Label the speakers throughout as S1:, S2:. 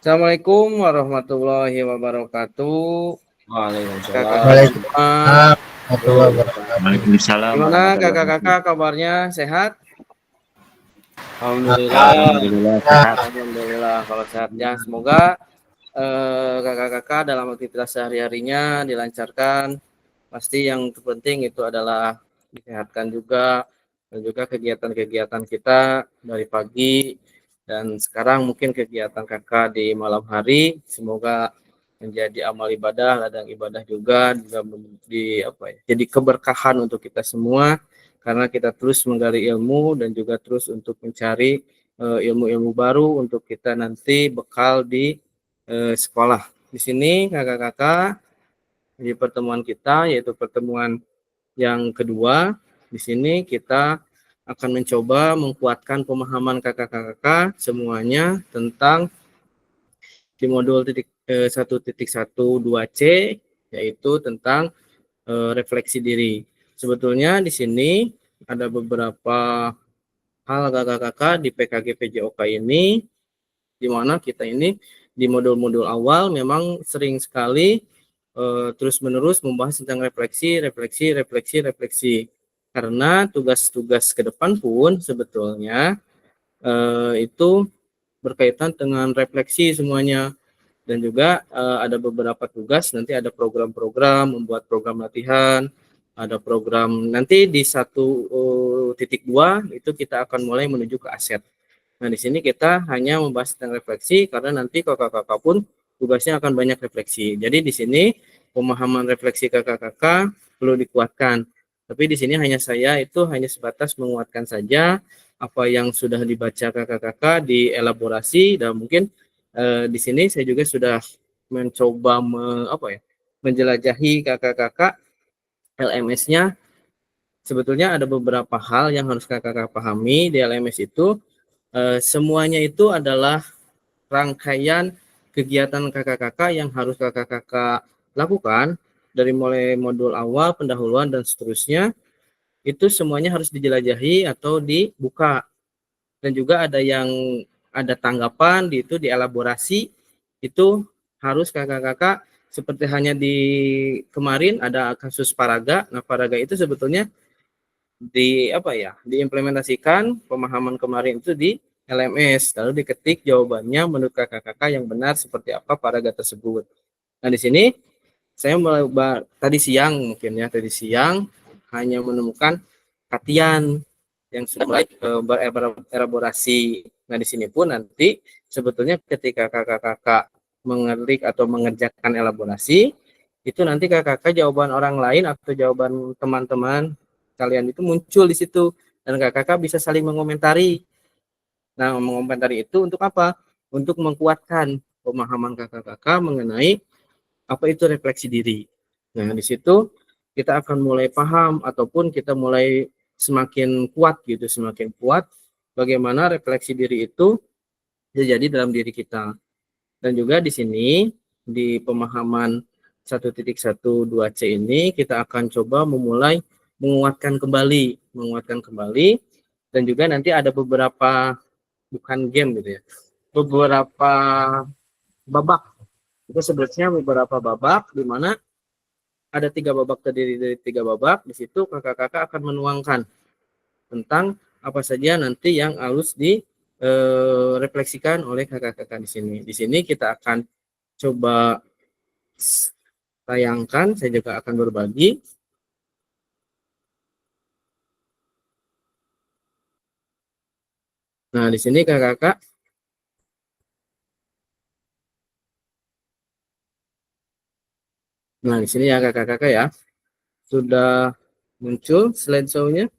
S1: Assalamualaikum warahmatullahi wabarakatuh. Kakak-kakak
S2: Waalaikumsalam.
S1: semua.
S2: Warahmatullahi wabarakatuh.
S3: Waalaikumsalam
S1: Gimana
S3: warahmatullahi
S1: kakak-kakak
S3: wabarakatuh.
S1: kabarnya? Sehat?
S2: Alhamdulillah.
S3: Alhamdulillah sehat.
S1: Alhamdulillah kalau sehatnya. Semoga kakak-kakak dalam aktivitas sehari-harinya dilancarkan. Pasti yang terpenting itu adalah disehatkan juga, dan juga kegiatan-kegiatan kita dari pagi dan sekarang mungkin kegiatan kakak di malam hari semoga menjadi amal ibadah, ladang ibadah juga jadi keberkahan untuk kita semua karena kita terus menggali ilmu dan juga terus untuk mencari ilmu-ilmu baru untuk kita nanti bekal di sekolah. Di sini kakak-kakak di pertemuan kita yaitu pertemuan yang kedua. Di sini kita akan mencoba menguatkan pemahaman kakak-kakak semuanya tentang di modul 1.12C yaitu tentang refleksi diri. Sebetulnya di sini ada beberapa hal kakak-kakak di PKG PJOK ini di mana kita ini di modul-modul awal memang sering sekali terus-menerus membahas tentang refleksi. Karena tugas-tugas ke depan pun sebetulnya itu berkaitan dengan refleksi semuanya. Dan juga ada beberapa tugas, nanti ada program-program, membuat program latihan, ada program nanti di 1.2 itu kita akan mulai menuju ke aset. Nah, di sini kita hanya membahas tentang refleksi karena nanti kakak-kakak pun tugasnya akan banyak refleksi. Jadi di sini pemahaman refleksi kakak-kakak perlu dikuatkan. Tapi di sini saya itu hanya sebatas menguatkan saja apa yang sudah dibaca kakak-kakak dielaborasi dan mungkin di sini saya juga sudah mencoba menjelajahi kakak-kakak LMS-nya. Sebetulnya ada beberapa hal yang harus kakak-kakak pahami di LMS itu. Semuanya itu adalah rangkaian kegiatan kakak-kakak yang harus kakak-kakak lakukan dari mulai modul awal, pendahuluan, dan seterusnya. Itu semuanya harus dijelajahi atau dibuka. Dan juga ada tanggapan, itu dielaborasi, itu harus kakak-kakak seperti hanya di kemarin ada kasus Paraga. Nah, Paraga itu sebetulnya diimplementasikan pemahaman kemarin itu di LMS, lalu diketik jawabannya menurut kakak-kakak yang benar seperti apa paraga tersebut. Nah, di sini saya tadi siang hanya menemukan katian yang sudah berelaborasi. Nah, di sini pun nanti sebetulnya ketika kakak-kakak mengetik atau mengerjakan elaborasi, itu nanti kakak-kakak jawaban orang lain atau jawaban teman-teman kalian itu muncul di situ dan kakak-kakak bisa saling mengomentari. Nah, mengomentari itu untuk apa? Untuk menguatkan pemahaman kakak-kakak mengenai apa itu refleksi diri. Nah, di situ kita akan mulai paham ataupun kita mulai semakin kuat bagaimana refleksi diri itu terjadi dalam diri kita. Dan juga di sini di pemahaman 1.12C ini kita akan coba memulai menguatkan kembali dan juga nanti ada beberapa bukan game gitu ya. Beberapa babak. Itu sebetulnya beberapa babak di mana ada 3 babak terdiri dari 3 babak. Di situ kakak-kakak akan menuangkan tentang apa saja nanti yang harus direfleksikan oleh kakak-kakak di sini. Di sini kita akan coba tayangkan, saya juga akan berbagi. Nah, di sini kakak-kakak Nah, di sini ya kakak-kakak ya. Sudah muncul slideshow-nya.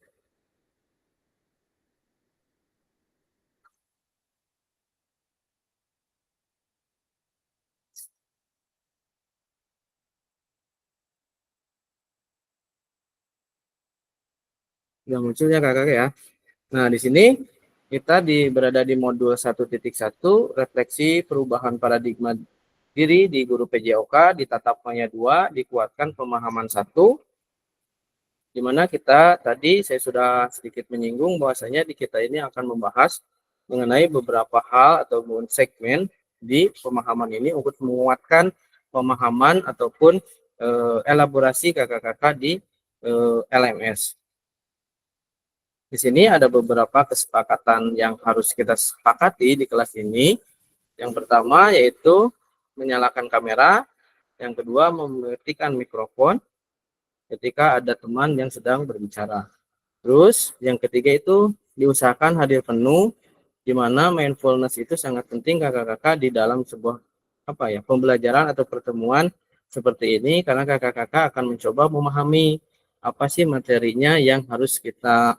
S1: Sudah muncul ya kakak-kakak ya. Nah, di sini kita berada di modul 1.1 refleksi perubahan paradigma diri di guru PJOK di tatap maya 2 dikuatkan pemahaman 1, di mana kita tadi saya sudah sedikit menyinggung bahwasanya di kita ini akan membahas mengenai beberapa hal ataupun segmen di pemahaman ini untuk menguatkan pemahaman ataupun elaborasi kakak-kakak di LMS. Di sini ada beberapa kesepakatan yang harus kita sepakati di kelas ini. Yang pertama yaitu menyalakan kamera, yang kedua mematikan mikrofon ketika ada teman yang sedang berbicara. Terus yang ketiga itu diusahakan hadir penuh, di mana mindfulness itu sangat penting kakak-kakak di dalam sebuah pembelajaran atau pertemuan seperti ini, karena kakak-kakak akan mencoba memahami apa sih materinya yang harus kita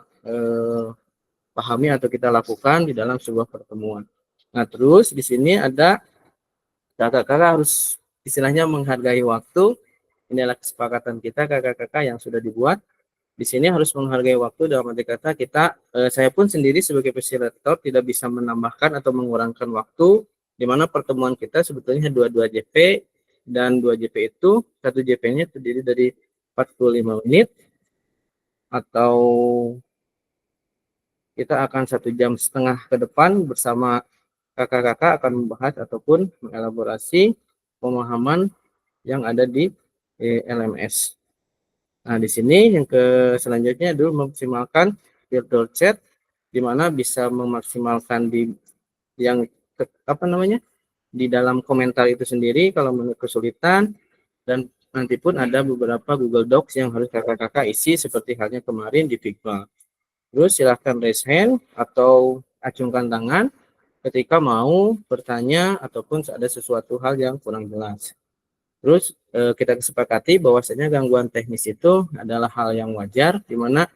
S1: pahami atau kita lakukan di dalam sebuah pertemuan. Nah, terus di sini ada kakak-kakak harus istilahnya menghargai waktu. Inilah kesepakatan kita kakak-kakak yang sudah dibuat. Di sini harus menghargai waktu dalam arti kata kita, saya pun sendiri sebagai fasilitator tidak bisa menambahkan atau mengurangkan waktu, di mana pertemuan kita sebetulnya 22 JP, dan 2 JP itu, 1 JP-nya terdiri dari 45 menit, atau kita akan 1,5 jam ke depan bersama kakak-kakak akan membahas ataupun mengelaborasi pemahaman yang ada di LMS. Nah, di sini yang selanjutnya adalah memaksimalkan virtual chat, di mana bisa memaksimalkan di yang di dalam komentar itu sendiri kalau menurut kesulitan, dan nanti pun ada beberapa Google Docs yang harus kakak-kakak isi seperti halnya kemarin di Figma. Terus silahkan raise hand atau acungkan tangan ketika mau bertanya ataupun ada sesuatu hal yang kurang jelas. Terus kita kesepakati bahwasanya gangguan teknis itu adalah hal yang wajar, di mana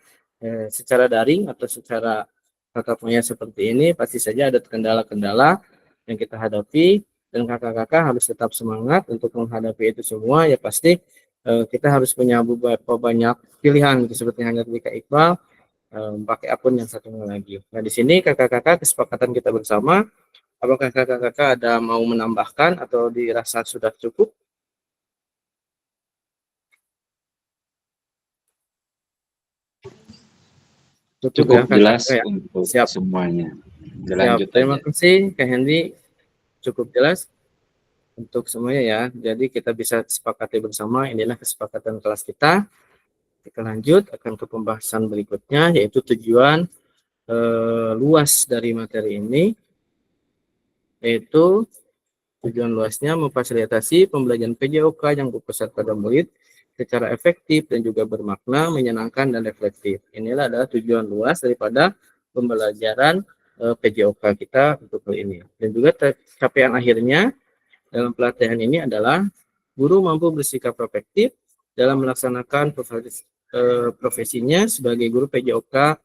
S1: secara daring atau secara tatap muka seperti ini pasti saja ada kendala-kendala yang kita hadapi, dan kakak-kakak harus tetap semangat untuk menghadapi itu semua. Ya pasti kita harus punya beberapa banyak pilihan, seperti hanya ketika Iqbal pakai akun yang satunya lagi. Nah, di sini kakak-kakak kesepakatan kita bersama, apakah kakak-kakak ada mau menambahkan atau dirasa sudah cukup?
S3: Cukup
S1: ya,
S3: jelas
S1: ya.
S3: untuk
S1: Siap.
S3: semuanya.
S1: Siap. Terima kasih Kak Hendy, cukup jelas untuk semuanya ya. Jadi kita bisa sepakati bersama, inilah kesepakatan kelas kita. Kita lanjut akan ke pembahasan berikutnya, yaitu tujuan luas dari materi ini, yaitu tujuan luasnya memfasilitasi pembelajaran PJOK yang berpusat pada murid secara efektif dan juga bermakna, menyenangkan, dan reflektif. Inilah adalah tujuan luas daripada pembelajaran PJOK kita untuk kali ini. Dan juga capaian akhirnya dalam pelatihan ini adalah guru mampu bersikap efektif dalam melaksanakan profesinya sebagai guru PJOK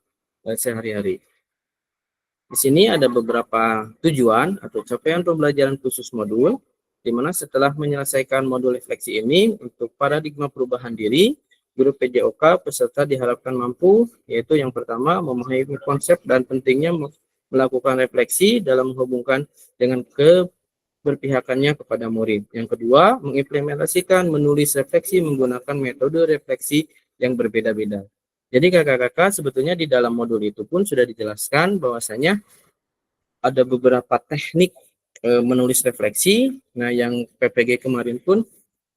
S1: sehari-hari. Di sini ada beberapa tujuan atau capaian pembelajaran khusus modul, di mana setelah menyelesaikan modul refleksi ini, untuk paradigma perubahan diri, guru PJOK peserta diharapkan mampu, yaitu yang pertama, memahami konsep dan pentingnya melakukan refleksi dalam menghubungkan dengan keberpihakannya kepada murid. Yang kedua, mengimplementasikan menulis refleksi menggunakan metode refleksi yang berbeda-beda. Jadi kakak-kakak sebetulnya di dalam modul itu pun sudah dijelaskan bahwasanya ada beberapa teknik menulis refleksi. Nah, yang PPG kemarin pun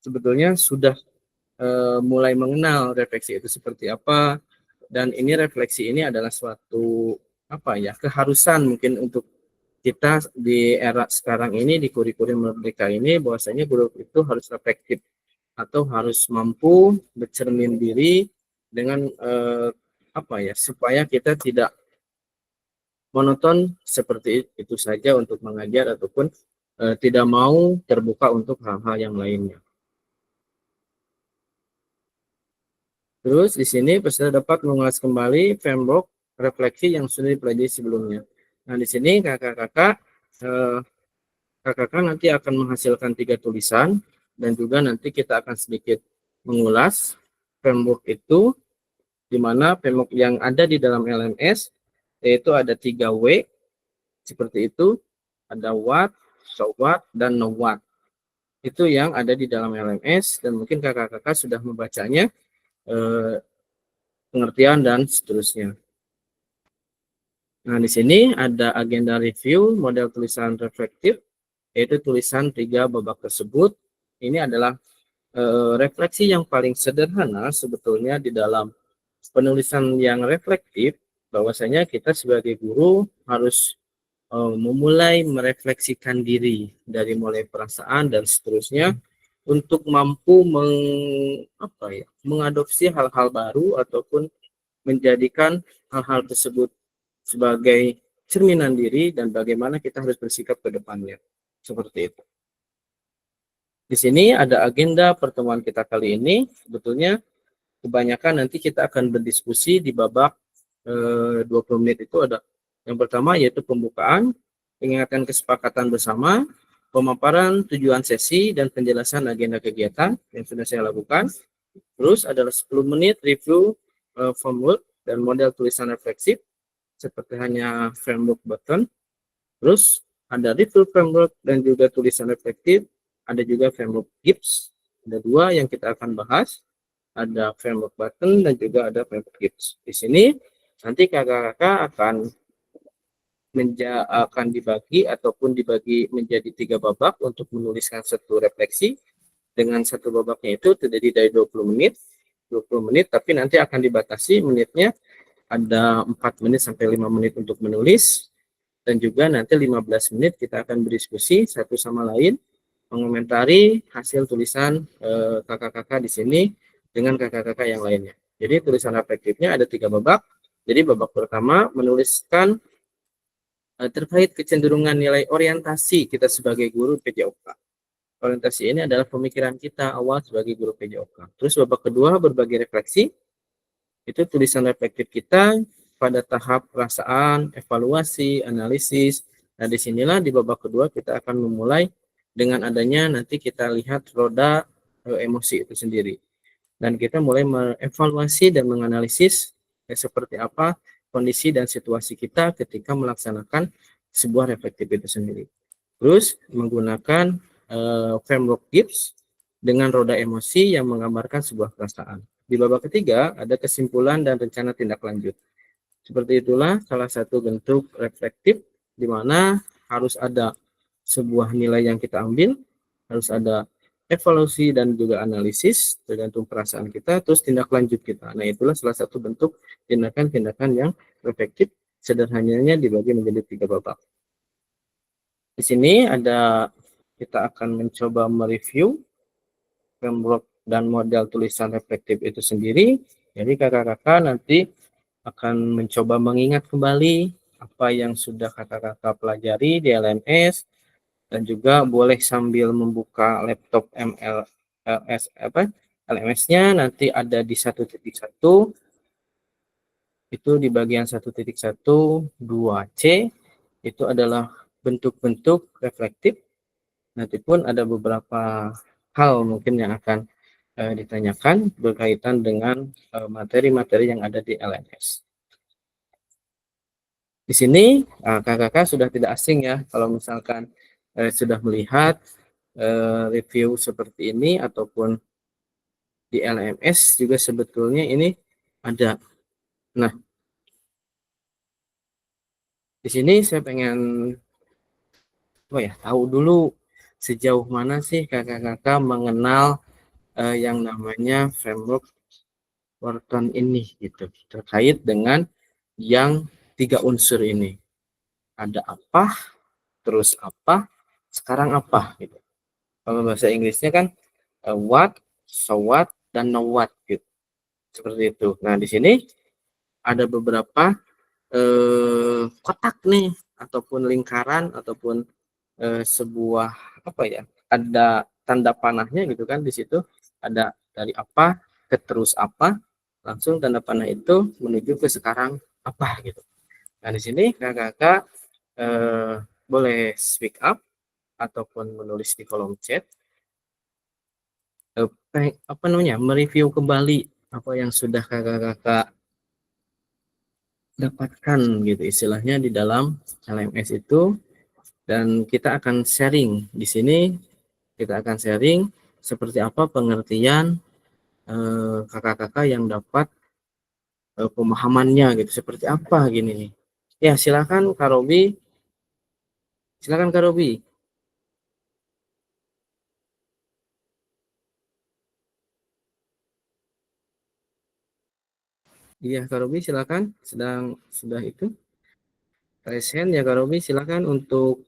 S1: sebetulnya sudah mulai mengenal refleksi itu seperti apa, dan ini refleksi ini adalah suatu keharusan mungkin untuk kita di era sekarang ini, di kurikulum merdeka ini, bahwasanya guru itu harus reflektif atau harus mampu bercermin diri dengan supaya kita tidak monoton seperti itu saja untuk mengajar ataupun tidak mau terbuka untuk hal-hal yang lainnya. Terus di sini peserta dapat mengulas kembali framework refleksi yang sudah dipelajari sebelumnya. Nah, di sini kakak-kakak nanti akan menghasilkan 3 tulisan, dan juga nanti kita akan sedikit mengulas framework itu, di mana framework yang ada di dalam LMS yaitu ada 3 W seperti itu, ada what, so what, dan know what. Itu yang ada di dalam LMS, dan mungkin kakak-kakak sudah membacanya, pengertian dan seterusnya. Nah, di sini ada agenda review model tulisan reflektif, yaitu tulisan 3 babak tersebut. Ini adalah refleksi yang paling sederhana sebetulnya di dalam penulisan yang reflektif, bahwasanya kita sebagai guru harus memulai merefleksikan diri dari mulai perasaan dan seterusnya untuk mampu mengadopsi hal-hal baru ataupun menjadikan hal-hal tersebut sebagai cerminan diri dan bagaimana kita harus bersikap ke depannya. Seperti itu. Di sini ada agenda pertemuan kita kali ini. Sebetulnya kebanyakan nanti kita akan berdiskusi di babak 20 menit itu ada. Yang pertama yaitu pembukaan, pengingatkan kesepakatan bersama, pemaparan tujuan sesi dan penjelasan agenda kegiatan yang sudah saya lakukan. Terus adalah 10 menit review framework dan model tulisan refleksif seperti hanya framework button. Terus ada review framework dan juga tulisan reflektif. Ada juga framework Gibbs. Ada 2 yang kita akan bahas. Ada framework button dan juga ada framework Gibbs. Di sini nanti kakak-kakak akan dibagi ataupun dibagi menjadi 3 babak untuk menuliskan satu refleksi. Dengan satu babaknya itu terdiri dari 20 menit. 20 menit, tapi nanti akan dibatasi menitnya ada 4 menit sampai 5 menit untuk menulis. Dan juga nanti 15 menit kita akan berdiskusi satu sama lain, mengomentari hasil tulisan kakak-kakak di sini dengan kakak-kakak yang lainnya. Jadi tulisan reflektifnya ada 3 babak. Jadi babak pertama menuliskan terkait kecenderungan nilai orientasi kita sebagai guru PJOK. Orientasi ini adalah pemikiran kita awal sebagai guru PJOK. Terus babak kedua berbagi refleksi. Itu tulisan reflektif kita pada tahap perasaan, evaluasi, analisis. Nah, disinilah di babak kedua kita akan memulai dengan adanya nanti kita lihat roda emosi itu sendiri. Dan kita mulai mengevaluasi dan menganalisis seperti apa kondisi dan situasi kita ketika melaksanakan sebuah reflektif itu sendiri. Terus menggunakan framework Gibbs dengan roda emosi yang menggambarkan sebuah perasaan. Di babak ketiga ada kesimpulan dan rencana tindak lanjut. Seperti itulah salah satu bentuk reflektif di mana harus ada sebuah nilai yang kita ambil, harus ada evaluasi dan juga analisis tergantung perasaan kita, terus tindak lanjut kita. Nah, itulah salah satu bentuk tindakan-tindakan yang reflektif. Sederhananya dibagi menjadi 3 babak. Di sini ada kita akan mencoba mereview framework dan model tulisan reflektif itu sendiri. Jadi kakak-kakak nanti akan mencoba mengingat kembali apa yang sudah kakak-kakak pelajari di LMS, dan juga boleh sambil membuka laptop LMS-nya nanti ada di 1.1 itu di bagian 1.1 2C itu adalah bentuk-bentuk reflektif. Nanti pun ada beberapa hal mungkin yang akan ditanyakan berkaitan dengan materi-materi yang ada di LMS. Di sini kakak-kakak sudah tidak asing ya kalau misalkan sudah melihat review seperti ini ataupun di LMS juga sebetulnya ini ada. Nah, di sini saya pengen tahu dulu sejauh mana sih kakak-kakak mengenal yang namanya framework Wharton ini gitu terkait dengan yang 3 unsur ini. Ada apa, terus apa, sekarang apa gitu. Kalau bahasa Inggrisnya kan what, so what, dan know what gitu. Seperti itu. Nah, di sini ada beberapa kotak nih ataupun lingkaran ataupun sebuah ada tanda panahnya gitu kan, di situ ada dari apa ke terus apa, langsung tanda panah itu menuju ke sekarang apa gitu. Nah, di sini kakak-kakak boleh speak up ataupun menulis di kolom chat mereview kembali apa yang sudah kakak-kakak dapatkan gitu istilahnya di dalam LMS itu, dan kita akan sharing di sini. Kita akan sharing seperti apa pengertian kakak-kakak yang dapat pemahamannya gitu, seperti apa gini nih. Ya, silakan Kak Robi. Silakan Kak Robi. Iya, Kak Robi silakan. Sudah itu. Raise ya Kak Robi, silakan untuk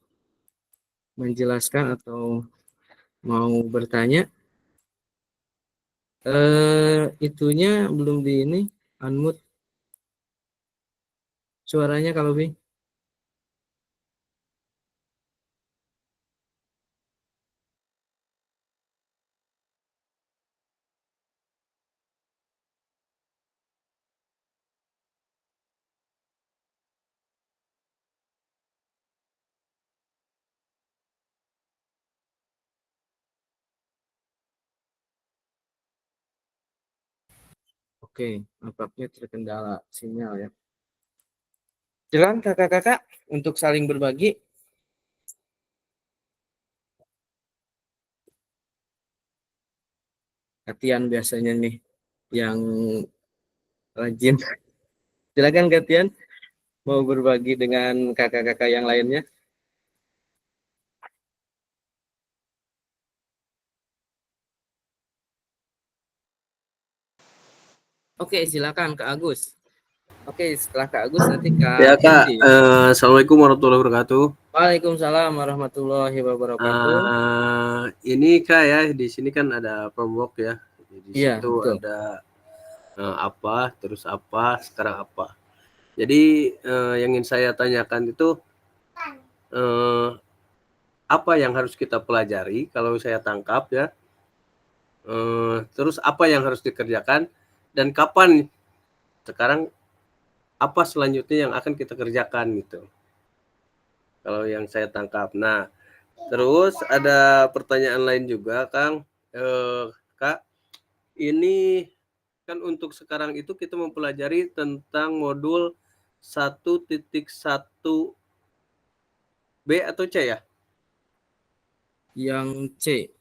S1: menjelaskan atau mau bertanya. Itunya belum di ini unmute suaranya Kak Robi. Oke, nampaknya terkendala sinyal ya. Silakan kakak-kakak untuk saling berbagi. Katian biasanya nih yang rajin. Silakan Katian mau berbagi dengan kakak-kakak yang lainnya. Oke, silakan Kak Agus. Oke, setelah Kak Agus nanti
S3: Ya
S1: Kak
S3: Kak,
S1: Indi.
S3: Assalamualaikum warahmatullahi wabarakatuh.
S1: Waalaikumsalam warahmatullahi wabarakatuh.
S3: Ini Kak ya, di sini kan ada promob ya. Di
S1: Iya,
S3: situ
S1: betul.
S3: ada apa, terus apa, sekarang apa. Jadi yang ingin saya tanyakan itu apa yang harus kita pelajari kalau saya tangkap ya. Terus apa yang harus dikerjakan dan kapan sekarang apa selanjutnya yang akan kita kerjakan gitu. Kalau yang saya tangkap. Nah, terus ada pertanyaan lain juga, Kang. Kak, ini kan untuk sekarang itu kita mempelajari tentang modul 1.1 B atau C ya?
S1: Yang C.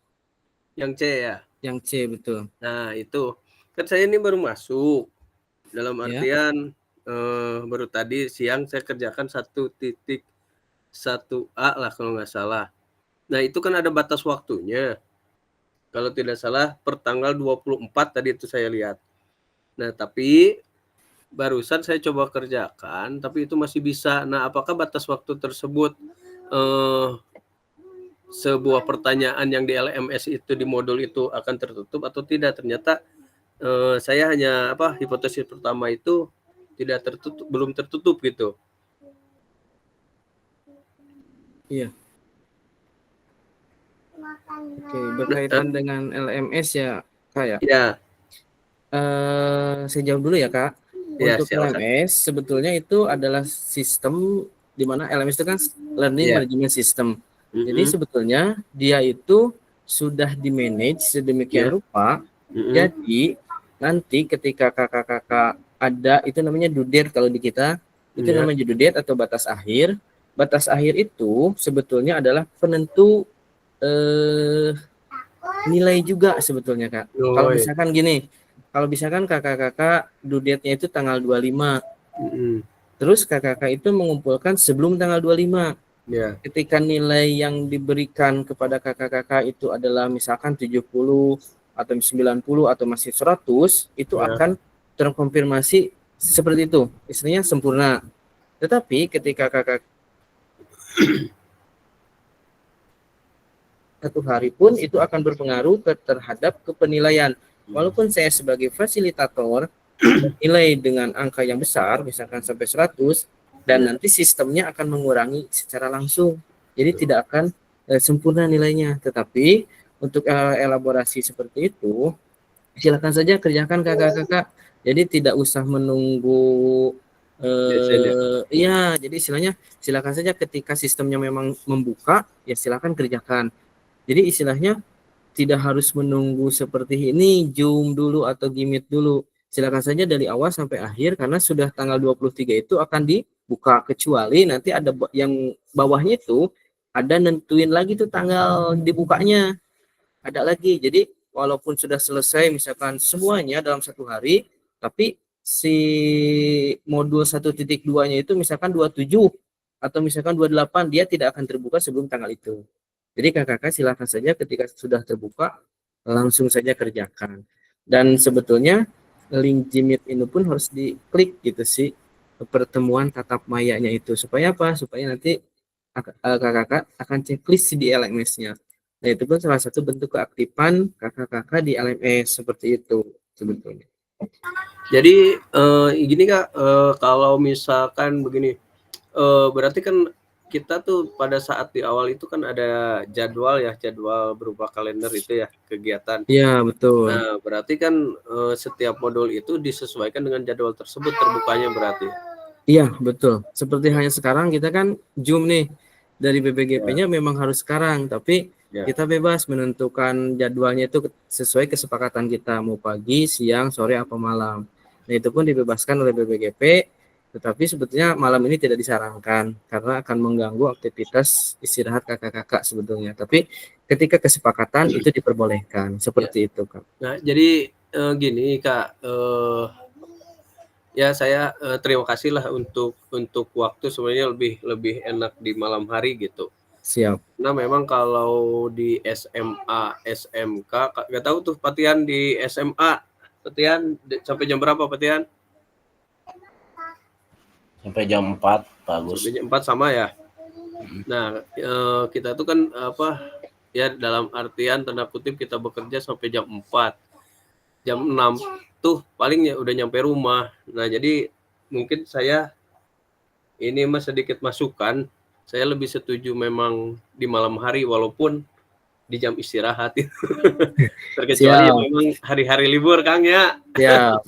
S3: Yang C ya?
S1: Yang C, betul.
S3: Nah, itu. Kan saya ini baru masuk. Dalam
S1: Ya.
S3: artian baru tadi siang saya kerjakan 1.1A lah kalau nggak salah. Nah, itu kan ada batas waktunya. Kalau tidak salah per tanggal 24 tadi itu saya lihat. Nah, tapi barusan saya coba kerjakan, tapi itu masih bisa. Nah, apakah batas waktu tersebut sebuah pertanyaan yang di LMS itu di modul itu akan tertutup atau tidak? Ternyata saya hanya hipotesis pertama itu tidak tertutup, belum tertutup gitu.
S1: Iya. Oke, berkaitan dengan LMS ya, Kak ya.
S3: Ya.
S1: Saya jawab dulu ya, Kak.
S3: Ya,
S1: Untuk
S3: silakan.
S1: LMS sebetulnya itu adalah sistem di mana LMS itu kan Learning
S3: Ya.
S1: Management System. Jadi sebetulnya dia itu sudah di-manage sedemikian rupa. Jadi nanti ketika kakak-kakak ada itu namanya due date kalau di kita, itu namanya due date atau batas akhir. Batas akhir itu sebetulnya adalah penentu nilai juga sebetulnya, Kak. Kalau misalkan gini, kalau misalkan kakak-kakak due date-nya itu tanggal 25. Terus kakak-kakak itu mengumpulkan sebelum tanggal 25.
S3: Ya.
S1: Ketika nilai yang diberikan kepada kakak-kakak itu adalah misalkan 70 atau 90 atau masih 100, itu akan terkonfirmasi seperti itu. Istilahnya sempurna. Tetapi ketika kakak satu hari pun itu akan berpengaruh terhadap kepenilaian. Walaupun saya sebagai fasilitator nilai dengan angka yang besar, misalkan sampai 100, dan nanti sistemnya akan mengurangi secara langsung. Jadi tidak akan sempurna nilainya. Tetapi untuk elaborasi seperti itu, silakan saja kerjakan kakak-kakak. Jadi tidak usah menunggu iya, jadi istilahnya silakan saja ketika sistemnya memang membuka, ya silakan kerjakan. Jadi istilahnya tidak harus menunggu seperti ini, Zoom dulu atau Gimit dulu. Silakan saja dari awal sampai akhir karena sudah tanggal 23 itu akan dibuka, kecuali nanti ada yang bawahnya itu ada nentuin lagi tuh tanggal dibukanya. Ada lagi. Jadi walaupun sudah selesai misalkan semuanya dalam satu hari, tapi si modul 1.2-nya itu misalkan 27 atau misalkan 28, dia tidak akan terbuka sebelum tanggal itu. Jadi kakak-kakak silakan saja ketika sudah terbuka langsung saja kerjakan. Dan sebetulnya link Jimit ini pun harus diklik gitu sih, pertemuan tatap mayanya itu. Supaya apa? Supaya nanti kakak-kakak akan checklist di LMS-nya. Nah, itu pun salah satu bentuk keaktifan kakak-kakak di LMS seperti itu sebetulnya.
S3: Jadi gini Kak, kalau misalkan begini, berarti kan kita tuh pada saat di awal itu kan ada jadwal ya, jadwal berupa kalender itu ya, kegiatan.
S1: Iya, betul.
S3: Nah, berarti kan setiap modul itu disesuaikan dengan jadwal tersebut terbukanya berarti.
S1: Iya, betul. Seperti hanya sekarang kita kan Zoom nih, dari BPGP-nya memang harus sekarang, tapi kita bebas menentukan jadwalnya itu sesuai kesepakatan kita, mau pagi, siang, sore, apa malam. Nah, itu pun dibebaskan oleh BPGP, tetapi sebetulnya malam ini tidak disarankan karena akan mengganggu aktivitas istirahat kakak-kakak sebetulnya. Tapi ketika kesepakatan itu diperbolehkan, seperti itu, Kak.
S3: Nah, jadi gini Kak, ya saya terima kasih lah untuk waktu, sebenarnya lebih enak di malam hari gitu.
S1: Siap.
S3: Nah, memang kalau di SMA, SMK, nggak tahu tuh Patian di SMA, Patian sampai jam berapa Patian?
S2: Sampai jam 4, bagus.
S3: Sampai jam 4 sama ya. Nah, kita tuh kan apa ya, dalam artian tanda kutip kita bekerja sampai jam 4. Jam 6 tuh paling ya udah nyampe rumah. Nah, jadi mungkin saya ini mas sedikit masukan, saya lebih setuju memang di malam hari walaupun di jam istirahat itu. Terkecuali
S1: Siap.
S3: memang hari-hari libur Kang ya.
S1: Siap.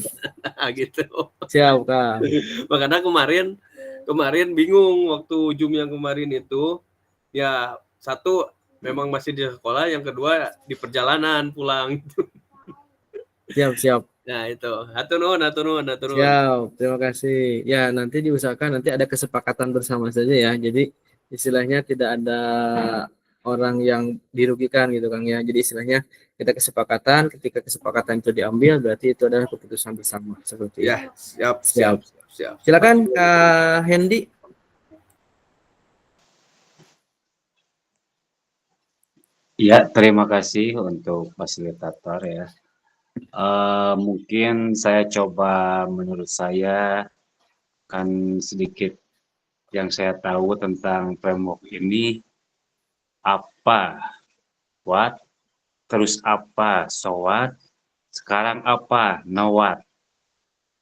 S3: Gitu.
S1: Siap, Kang.
S3: Makanya kemarin bingung waktu Zoom yang kemarin itu, ya satu memang masih di sekolah, yang kedua di perjalanan pulang.
S1: Siap.
S3: Nah itu, hatur nuhun.
S1: Siap, terima kasih. Ya, nanti diusahakan nanti ada kesepakatan bersama saja ya. Jadi istilahnya tidak ada orang yang dirugikan gitu Kang ya. Jadi istilahnya kita kesepakatan, ketika kesepakatan itu diambil berarti itu adalah keputusan bersama seperti itu.
S3: Ya, siap.
S1: Silakan Kak Hendy.
S2: Ya, terima kasih untuk fasilitator ya. Mungkin saya coba, menurut saya kan sedikit yang saya tahu tentang framework ini, apa, what, terus apa, so what, sekarang apa, now what.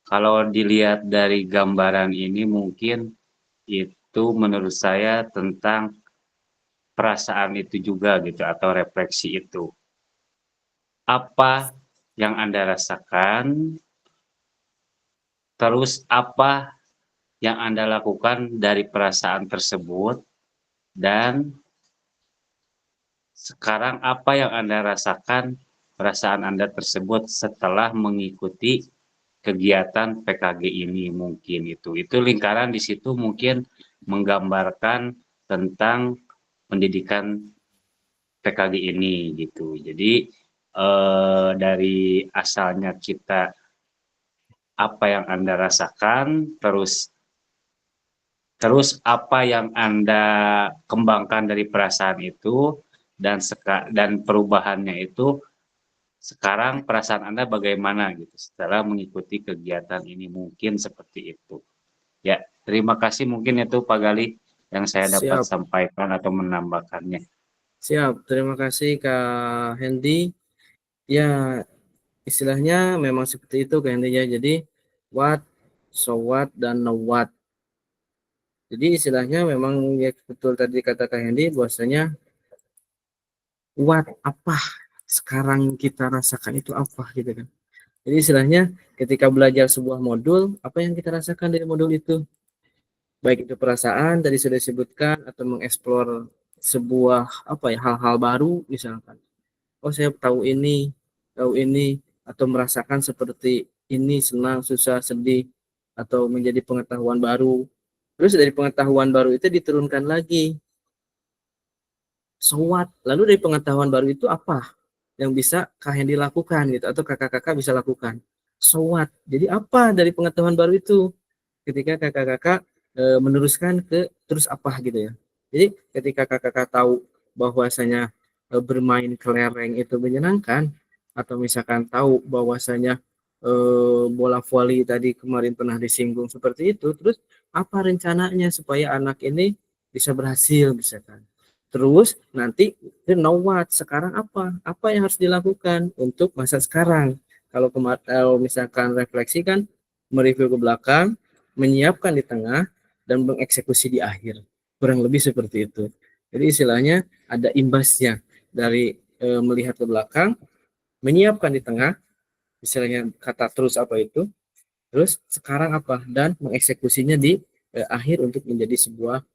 S2: Kalau dilihat dari gambaran ini mungkin itu menurut saya tentang perasaan itu juga gitu, atau refleksi itu. Apa yang Anda rasakan, terus apa yang Anda lakukan dari perasaan tersebut, dan sekarang apa yang Anda rasakan, perasaan Anda tersebut setelah mengikuti kegiatan PKG ini. Mungkin itu lingkaran di situ mungkin menggambarkan tentang pendidikan PKG ini gitu. Jadi dari asalnya kita, apa yang Anda rasakan, terus apa yang Anda kembangkan dari perasaan itu, dan perubahannya itu sekarang perasaan Anda bagaimana gitu setelah mengikuti kegiatan ini, mungkin seperti itu. Ya, terima kasih, mungkin itu Pak Gali yang saya dapat
S1: Siap.
S2: sampaikan atau menambahkannya.
S1: Siap, terima kasih Kak Hendy. Ya, istilahnya memang seperti itu Kak Hendy ya. Jadi what, so what, dan know what. Jadi istilahnya memang ya betul tadi kata Kak Hendy bahwasanya what, apa sekarang kita rasakan itu apa gitu kan. Jadi istilahnya ketika belajar sebuah modul, apa yang kita rasakan dari modul itu? Baik itu perasaan tadi sudah disebutkan, atau mengeksplor sebuah apa ya, hal-hal baru misalkan. Oh, saya tahu ini, atau merasakan seperti ini, senang, susah, sedih, atau menjadi pengetahuan baru. Terus dari pengetahuan baru itu diturunkan lagi. So what? Lalu dari pengetahuan baru itu apa yang bisa Kak Hendy lakukan gitu, atau kakak-kakak bisa lakukan? So what? Jadi apa dari pengetahuan baru itu? Ketika kakak-kakak meneruskan ke terus apa gitu ya. Jadi ketika kakak-kakak tahu bahwasanya bermain kelereng itu menyenangkan, atau misalkan tahu bahwasanya bola voli tadi kemarin pernah disinggung seperti itu, terus apa rencananya supaya anak ini bisa berhasil misalkan. Terus nanti know what sekarang apa yang harus dilakukan untuk masa sekarang. Kalau misalkan refleksi kan mereview ke belakang, menyiapkan di tengah dan mengeksekusi di akhir. Kurang lebih seperti itu. Jadi istilahnya ada imbasnya dari melihat ke belakang, menyiapkan di tengah, istilahnya kata terus apa itu, terus sekarang apa dan mengeksekusinya di akhir untuk menjadi sebuah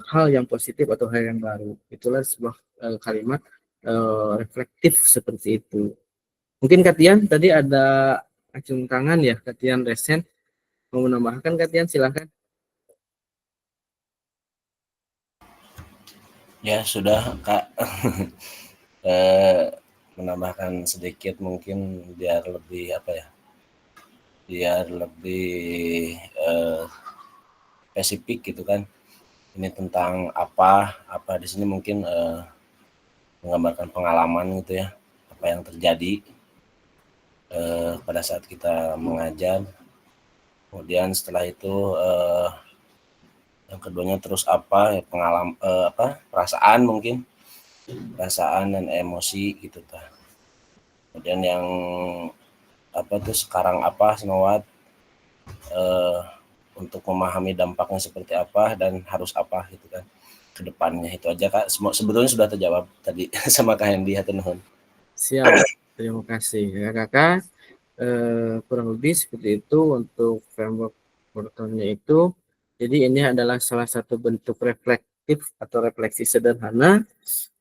S1: hal yang positif atau hal yang baru. Itulah sebuah kalimat reflektif seperti itu. Mungkin Katian tadi ada acung tangan ya, Katian Resen mau menambahkan. Katian silahkan.
S4: Ya sudah Kak. Menambahkan sedikit mungkin biar lebih apa ya, biar lebih spesifik gitu kan. Ini tentang apa di sini mungkin menggambarkan pengalaman gitu ya, apa yang terjadi pada saat kita mengajar. Kemudian setelah itu yang keduanya terus apa ya, pengalaman perasaan mungkin, perasaan dan emosi gitu ta. Kemudian yang apa tuh sekarang apa Snowat untuk memahami dampaknya seperti apa dan harus apa gitu kan ke depannya. Itu aja Kak, sebetulnya sudah terjawab tadi sama Kak Hendy. Hatur nuhun.
S1: Siap, terima kasih ya Kakak. Kurang lebih seperti itu untuk framework Burtonnya itu. Jadi ini adalah salah satu bentuk reflektif atau refleksi sederhana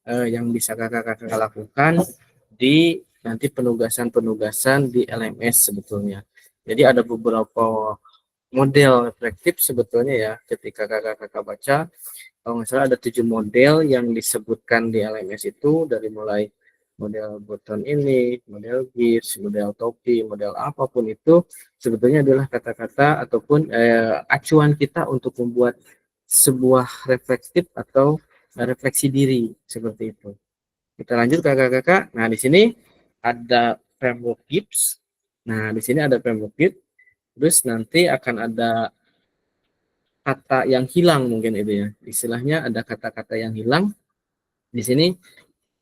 S1: yang bisa kakak-kakak lakukan di nanti penugasan-penugasan di LMS sebetulnya. Jadi ada beberapa model reflektif sebetulnya ya ketika kakak-kakak baca. Kalau nggak salah ada 7 model yang disebutkan di LMS itu, dari mulai model Burton ini, model GIS, model topi, model apapun itu sebetulnya adalah kata-kata ataupun acuan kita untuk membuat sebuah reflektif atau refleksi diri seperti itu. Kita lanjut kakak-kakak. Nah, di sini ada framework GIPS. Nah, di sini ada framework GIPS. Terus nanti akan ada kata yang hilang mungkin itu ya. Istilahnya ada kata-kata yang hilang. Di sini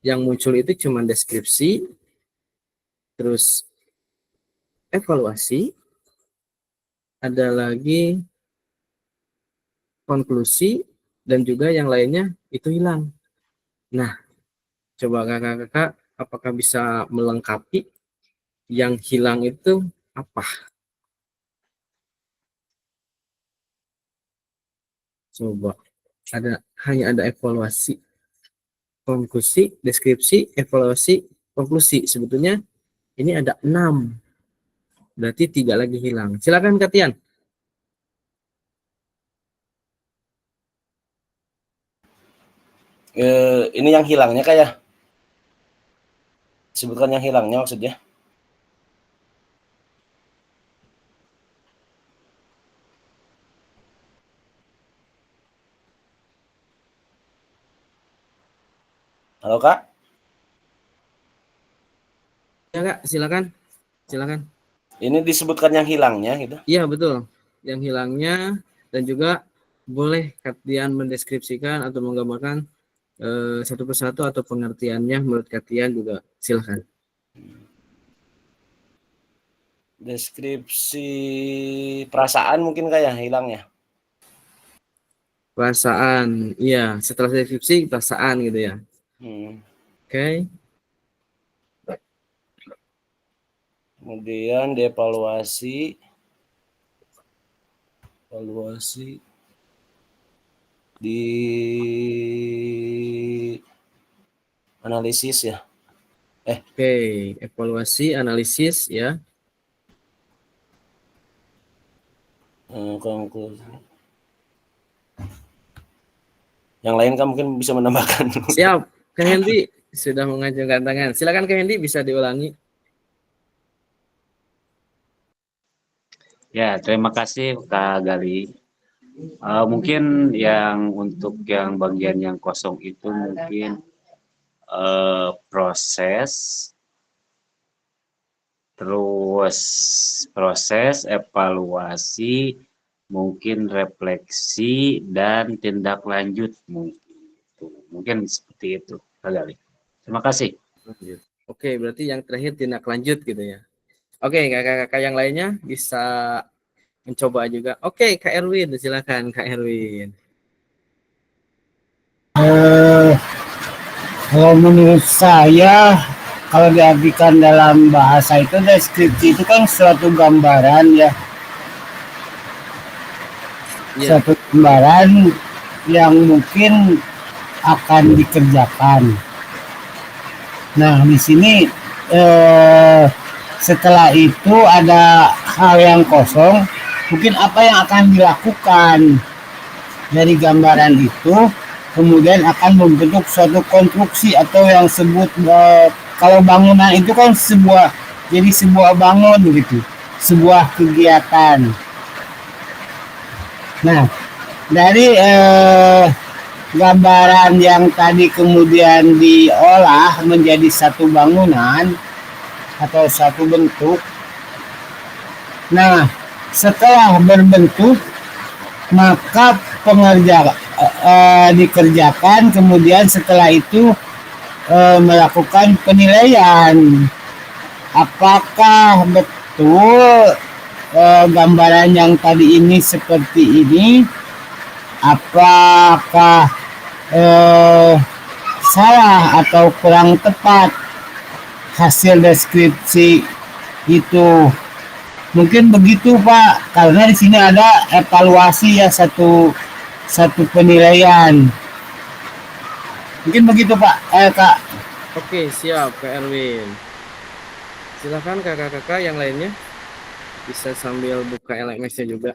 S1: yang muncul itu cuma deskripsi, terus evaluasi, ada lagi konklusi, dan juga yang lainnya itu hilang. Nah, coba kakak-kakak apakah bisa melengkapi yang hilang itu apa? Coba hanya ada evaluasi, konklusi, deskripsi, evaluasi, konklusi. Sebetulnya ini ada 6. Berarti 3 lagi hilang. Silakan Katian.
S4: Ini yang hilangnya kayak sebutkan yang hilangnya maksudnya. Halo Kak.
S1: Ya Kak, silakan. Silakan.
S4: Ini disebutkan yang hilangnya gitu.
S1: Iya betul. Yang hilangnya dan juga boleh Katian mendeskripsikan atau menggambarkan satu persatu atau pengertiannya menurut Katian juga silakan.
S4: Deskripsi perasaan mungkin kayak hilangnya.
S1: Perasaan, iya. Setelah deskripsi perasaan gitu ya. Oke.
S4: Kemudian dievaluasi, di analisis ya.
S1: Oke, evaluasi, analisis ya.
S4: Konklusi. Yang lain kan mungkin bisa menambahkan.
S1: Siap, Kak Hendy sudah mengajukan tangan. Silakan Kak Hendy, bisa diulangi.
S2: Ya, terima kasih Kak Gali. Mungkin yang untuk yang bagian yang kosong itu mungkin proses terus proses evaluasi, mungkin refleksi dan tindak lanjut mungkin seperti itu kali. Terima kasih.
S1: Lanjut. Oke, berarti yang terakhir tindak lanjut gitu ya. Oke, kakak-kakak yang lainnya bisa mencoba juga. Oke, Kak Erwin, silakan Kak Erwin.
S5: Kalau menurut saya, kalau diartikan dalam bahasa itu deskripsi itu kan suatu gambaran ya,
S1: Iya,
S5: suatu gambaran yang mungkin akan dikerjakan. Nah, di sini setelah itu ada hal yang kosong, mungkin apa yang akan dilakukan dari gambaran itu, kemudian akan membentuk suatu konstruksi atau yang sebut kalau bangunan itu kan jadi sebuah bangun gitu, sebuah kegiatan. Nah, dari gambaran yang tadi kemudian diolah menjadi satu bangunan atau satu bentuk. Nah, setelah berbentuk maka dikerjakan, kemudian setelah itu melakukan penilaian apakah betul gambaran yang tadi ini seperti ini, apakah salah atau kurang tepat hasil deskripsi itu. Mungkin begitu Pak, karena di sini ada evaluasi ya, satu penilaian. Mungkin begitu Pak, Kak.
S1: oke, siap Kak Erwin. Silakan kakak-kakak yang lainnya bisa sambil buka LMS-nya juga.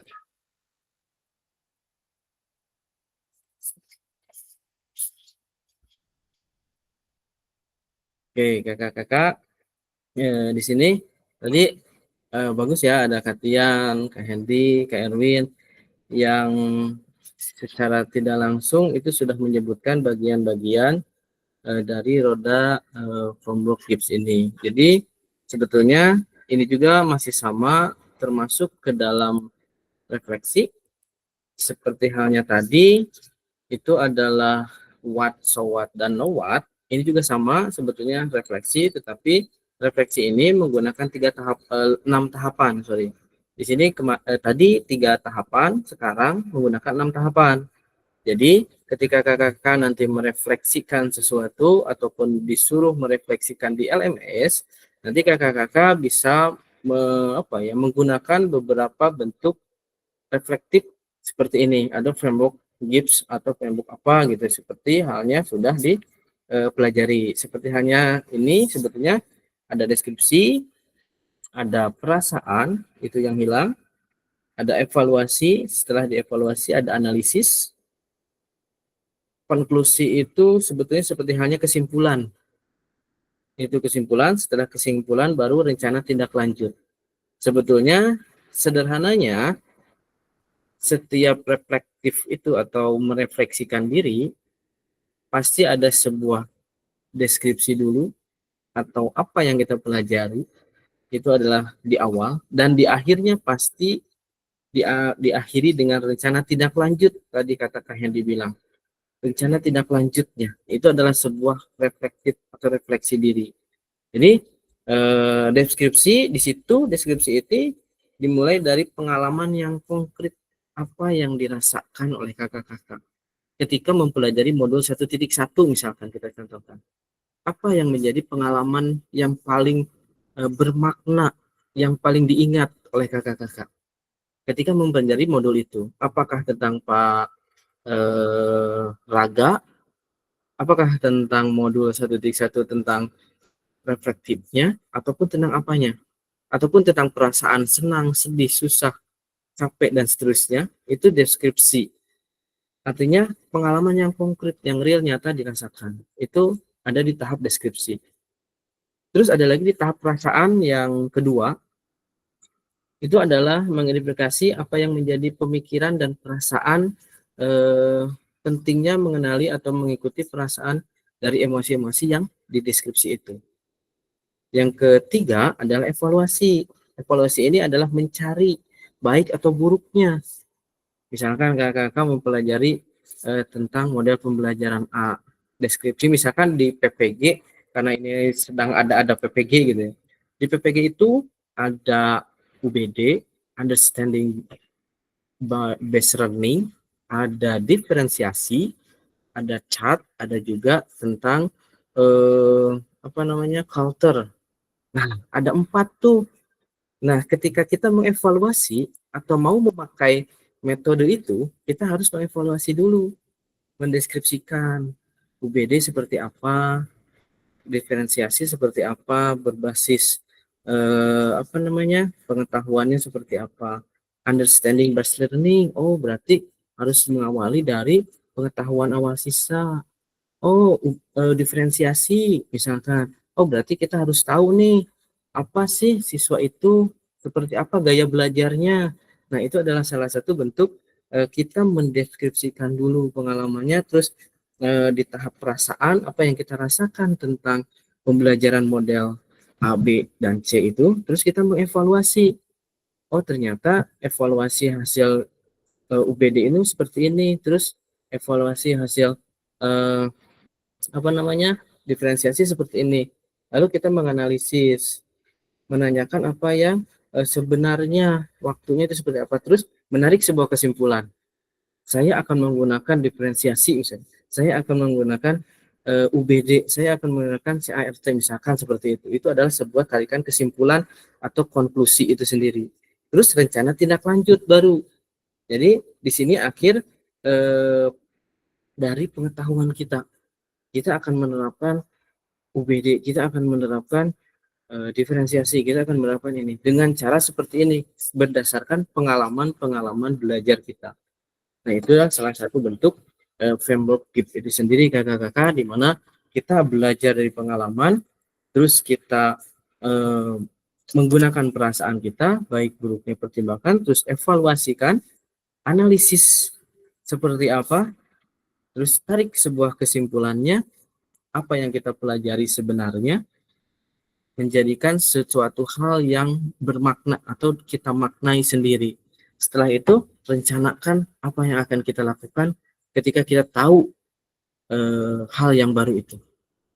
S1: Oke, kakak-kakak di sini tadi bagus ya, ada Kak Tian, Kak Hendy, Kak Erwin yang secara tidak langsung itu sudah menyebutkan bagian-bagian dari roda Frombach Gibbs ini. Jadi sebetulnya ini juga masih sama, termasuk ke dalam refleksi seperti halnya tadi itu adalah what, so what, dan no what. Ini juga sama sebetulnya refleksi, tetapi refleksi ini menggunakan 6 tahapan. Sorry. Di sini tadi 3 tahapan, sekarang menggunakan 6 tahapan. Jadi ketika kakak nanti merefleksikan sesuatu ataupun disuruh merefleksikan di LMS, nanti kakak bisa menggunakan beberapa bentuk reflektif seperti ini. Ada framework Gibbs atau framework apa gitu, seperti halnya sudah dipelajari. Seperti halnya ini sebetulnya ada deskripsi, ada perasaan itu yang hilang, ada evaluasi, setelah dievaluasi ada analisis, konklusi itu sebetulnya seperti halnya kesimpulan. Itu kesimpulan, setelah kesimpulan baru rencana tindak lanjut. Sebetulnya sederhananya setiap reflektif itu atau merefleksikan diri pasti ada sebuah deskripsi dulu atau apa yang kita pelajari itu adalah di awal, dan di akhirnya pasti diakhiri dengan rencana tindak lanjut. Tadi kata Kak Hendy bilang rencana tindak lanjutnya itu adalah sebuah reflektif atau refleksi diri. Jadi deskripsi di situ, deskripsi itu dimulai dari pengalaman yang konkret, apa yang dirasakan oleh kakak-kakak ketika mempelajari modul 1.1 misalkan kita contohkan. Apa yang menjadi pengalaman yang paling bermakna, yang paling diingat oleh kakak-kakak ketika mempelajari modul itu? Apakah tentang Pak Raga? Apakah tentang modul 1.1 tentang reflektifnya, ataupun tentang apanya? Ataupun tentang perasaan senang, sedih, susah, capek, dan seterusnya? Itu deskripsi. Artinya pengalaman yang konkret, yang real, nyata dirasakan. Itu ada di tahap deskripsi. Terus ada lagi di tahap perasaan yang kedua, itu adalah mengidentifikasi apa yang menjadi pemikiran dan perasaan, pentingnya mengenali atau mengikuti perasaan dari emosi-emosi yang di deskripsi itu. Yang ketiga adalah evaluasi. Evaluasi ini adalah mencari baik atau buruknya. Misalkan kakak-kakak mempelajari tentang model pembelajaran A. Deskripsi misalkan di PPG, karena ini sedang ada PPG gitu ya. Di PPG itu ada UBD, Understanding Based Learning, ada diferensiasi, ada chart, ada juga tentang apa namanya, culture. Nah, ada 4 tuh. Nah, ketika kita mengevaluasi atau mau memakai metode itu, kita harus mengevaluasi dulu, mendeskripsikan UBD seperti apa, diferensiasi seperti apa, berbasis apa namanya, pengetahuannya seperti apa, understanding based learning. Oh, berarti harus mengawali dari pengetahuan awal sisa. Oh, diferensiasi misalkan. Oh, berarti kita harus tahu nih, apa sih siswa itu, seperti apa gaya belajarnya. Nah, itu adalah salah satu bentuk kita mendeskripsikan dulu pengalamannya, terus di tahap perasaan apa yang kita rasakan tentang pembelajaran model A, B, dan C itu, terus kita mengevaluasi. Oh, ternyata evaluasi hasil UBD ini seperti ini, terus evaluasi hasil eh, apa namanya, diferensiasi seperti ini. Lalu kita menganalisis, menanyakan apa yang sebenarnya waktunya itu seperti apa, terus menarik sebuah kesimpulan. Saya akan menggunakan diferensiasi misalnya, saya akan menggunakan UBD, saya akan menggunakan CART misalkan seperti itu. Itu adalah sebuah tarikan kesimpulan atau konklusi itu sendiri. Terus rencana tindak lanjut baru. Jadi di sini akhir dari pengetahuan kita akan menerapkan UBD, kita akan menerapkan diferensiasi, kita akan menerapkan ini dengan cara seperti ini, berdasarkan pengalaman-pengalaman belajar kita. Nah, itulah salah satu bentuk framework GIP itu sendiri, kakak-kakak, di mana kita belajar dari pengalaman, terus kita menggunakan perasaan kita, baik buruknya pertimbangkan, terus evaluasikan, analisis seperti apa, terus tarik sebuah kesimpulannya, apa yang kita pelajari sebenarnya, menjadikan sesuatu hal yang bermakna atau kita maknai sendiri. Setelah itu, rencanakan apa yang akan kita lakukan ketika kita tahu hal yang baru itu.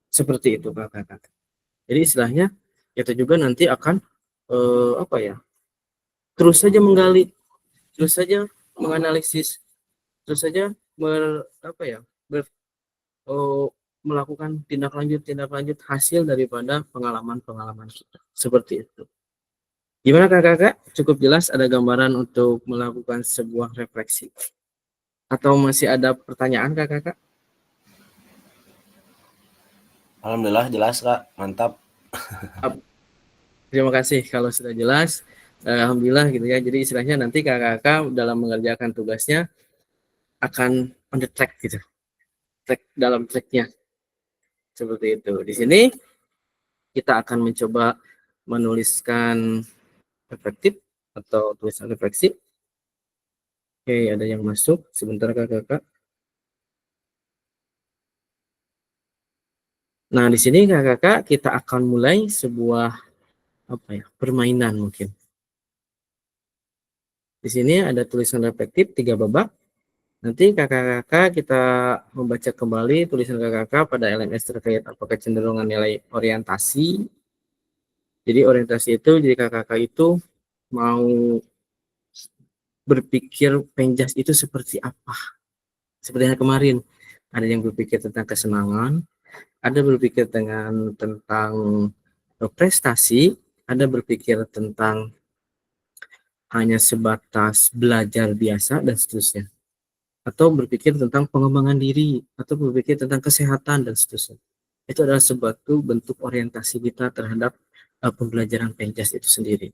S1: Seperti itu, kakak-kakak. Jadi istilahnya kita juga nanti akan apa ya? Terus saja menggali, terus saja menganalisis, terus saja melakukan tindak lanjut hasil daripada pengalaman-pengalaman kita. Seperti itu. Gimana kakak-kakak? Cukup jelas ada gambaran untuk melakukan sebuah refleksi? Atau masih ada pertanyaan kakak-kakak?
S4: Alhamdulillah jelas Kak, mantap.
S1: Terima kasih kalau sudah jelas. Alhamdulillah gitu ya. Jadi istilahnya nanti kakak-kakak dalam mengerjakan tugasnya akan on the track gitu. Dalam tracknya. Seperti itu. Di sini kita akan mencoba menuliskan reflektif atau tulisan refleksi. Oke, ada yang masuk. Sebentar kakak-kakak. Nah, di sini kakak-kakak kita akan mulai sebuah permainan mungkin. Di sini ada tulisan reflektif 3 babak. Nanti kakak-kakak kita membaca kembali tulisan kakak-kakak pada LMS terkait apa kecenderungan nilai orientasi. Jadi orientasi itu, jadi kakak-kakak itu mau berpikir penjas itu seperti apa. Seperti yang kemarin, ada yang berpikir tentang kesenangan, ada berpikir tentang prestasi, ada berpikir tentang hanya sebatas belajar biasa dan seterusnya, atau berpikir tentang pengembangan diri, atau berpikir tentang kesehatan dan seterusnya. Itu adalah suatu bentuk orientasi kita terhadap pembelajaran penjas itu sendiri.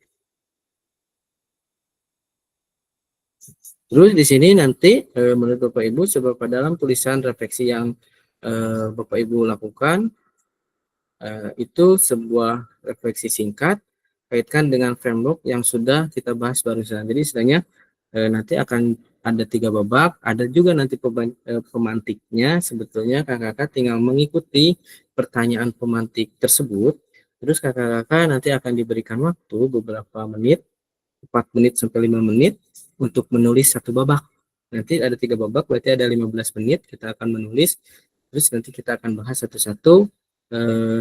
S1: Terus di sini nanti menurut Bapak Ibu coba dalam tulisan refleksi yang Bapak Ibu lakukan itu sebuah refleksi singkat kaitkan dengan framework yang sudah kita bahas barusan. Jadi istilahnya nanti akan ada 3 babak, ada juga nanti pemantiknya. Sebetulnya kakak-kakak tinggal mengikuti pertanyaan pemantik tersebut, Terus kakak-kakak nanti akan diberikan waktu beberapa menit, 4 menit sampai 5 menit untuk menulis satu babak. Nanti ada 3 babak, berarti ada 15 menit kita akan menulis. Terus nanti kita akan bahas satu-satu,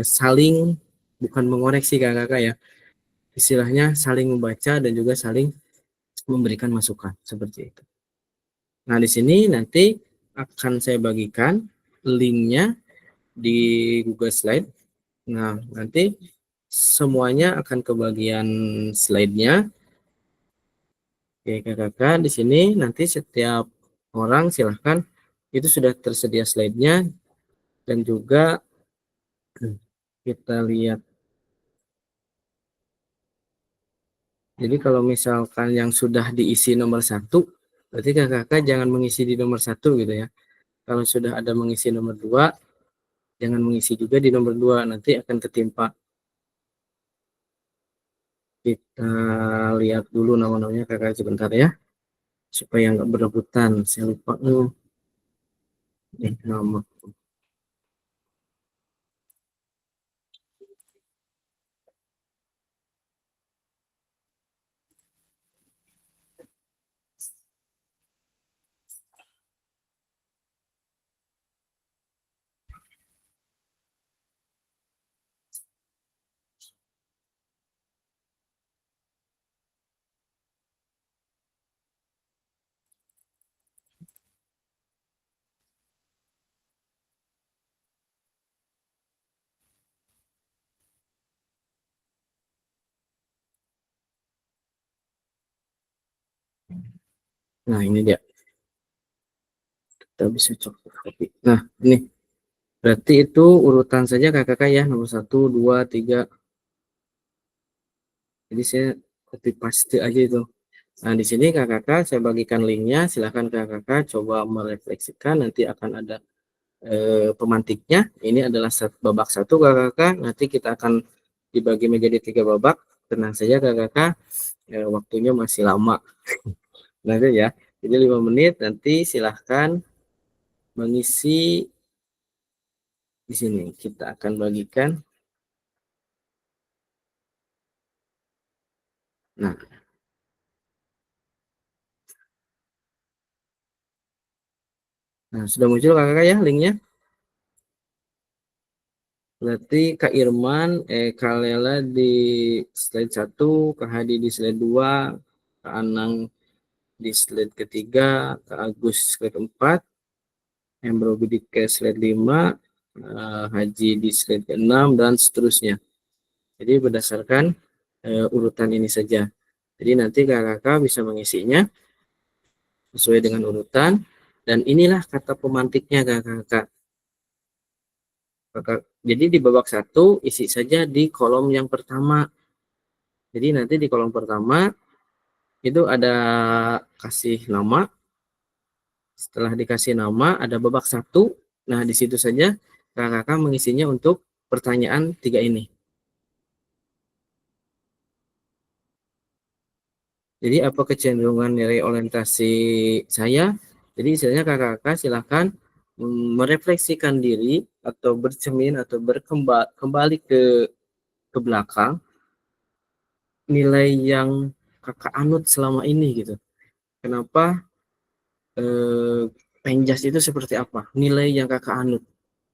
S1: saling bukan mengoreksi kakak-kakak ya, istilahnya saling membaca dan juga saling memberikan masukan seperti itu. Nah, di sini nanti akan saya bagikan linknya di Google Slide. Nah, nanti semuanya akan ke bagian slide-nya. Oke, kakak-kakak, di sini nanti setiap orang silahkan, itu sudah tersedia slide-nya, dan juga kita lihat. Jadi kalau misalkan yang sudah diisi nomor 1, berarti kakak-kakak jangan mengisi di nomor 1 gitu ya. Kalau sudah ada mengisi nomor 2, jangan mengisi juga di nomor 2, nanti akan ketimpa. Kita lihat dulu nama-namanya kakak sebentar ya, supaya nggak berebutan. Saya lupa nama. Nah, ini dia. Kita bisa coba copy. Nah, ini. Berarti itu urutan saja kakak-kakak ya, nomor 1, 2, 3. Jadi saya copy paste aja itu. Nah, di sini kakak-kakak saya bagikan linknya, silahkan kakak-kakak coba merefleksikan, nanti akan ada pemantiknya. Ini adalah babak 1 kakak-kakak, nanti kita akan dibagi menjadi 3 babak. Tenang saja kakak-kakak, waktunya masih lama. Nanti ya, jadi 5 menit, nanti silahkan mengisi di sini. Kita akan bagikan. Nah, sudah muncul kakak-kakak ya linknya. Berarti Kak Irman, Kak Lela di slide 1, Kak Hadi di slide 2, Kak Anang di slide ketiga, Kak Agus slide 4, Embro di slide 5, Haji di slide 6, dan seterusnya. Jadi berdasarkan urutan ini saja. Jadi nanti kakak-kakak bisa mengisinya sesuai dengan urutan, dan inilah kata pemantiknya kakak-kakak. Jadi di babak 1 isi saja di kolom yang pertama. Jadi nanti di kolom pertama itu ada kasih nama. Setelah dikasih nama ada babak 1. Nah, di situ saja kakak-kakak mengisinya untuk pertanyaan 3 ini. Jadi apa kecenderungan nilai orientasi saya? Jadi istilahnya kakak-kakak silahkan merefleksikan diri atau bercermin atau kembali ke belakang, nilai yang kakak anut selama ini gitu. Kenapa Penjas itu seperti apa? Nilai yang kakak anut.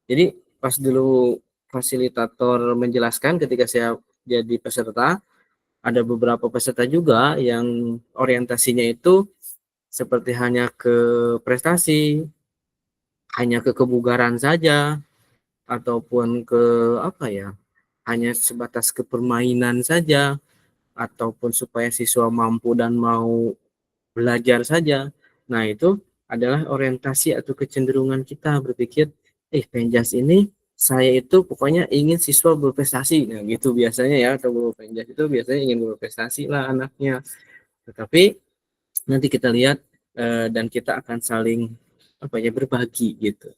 S1: Jadi pas dulu fasilitator menjelaskan ketika saya jadi peserta, ada beberapa peserta juga yang orientasinya itu seperti hanya ke prestasi, hanya ke kebugaran saja, ataupun ke apa ya, hanya sebatas ke permainan saja, ataupun supaya siswa mampu dan mau belajar saja. Nah, itu adalah orientasi atau kecenderungan kita berpikir, Penjas ini saya itu pokoknya ingin siswa berprestasi. Nah, gitu biasanya ya, atau Penjas itu biasanya ingin berprestasi lah anaknya. Tetapi nanti kita lihat dan kita akan saling berbagi gitu.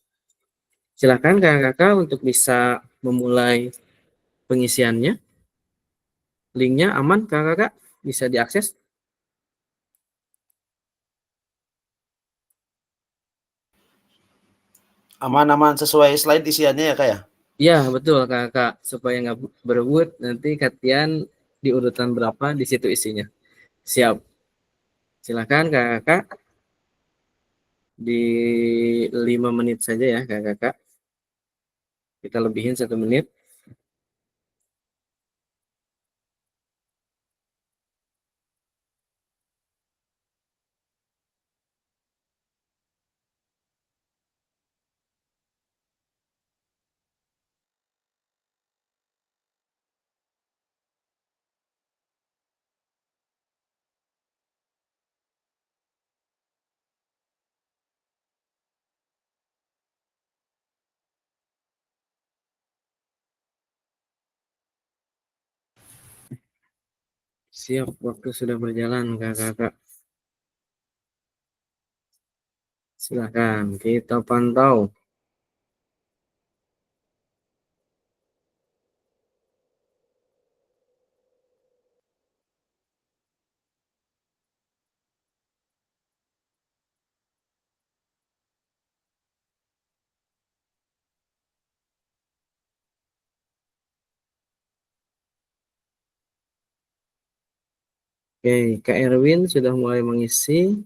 S1: Silakan kakak-kakak untuk bisa memulai pengisiannya. Linknya aman kakak-kakak, bisa diakses.
S4: Aman-aman sesuai slide isiannya ya kak ya?
S1: Ya, betul kakak. Supaya nggak berebut, nanti Katian di urutan berapa, di situ isinya. Siap. Silakan kakak. Di 5 menit saja ya kakak. Kita lebihin 1 menit. Siap, waktu sudah berjalan kakak. Silakan kita pantau. Oke, Kak Erwin sudah mulai mengisi.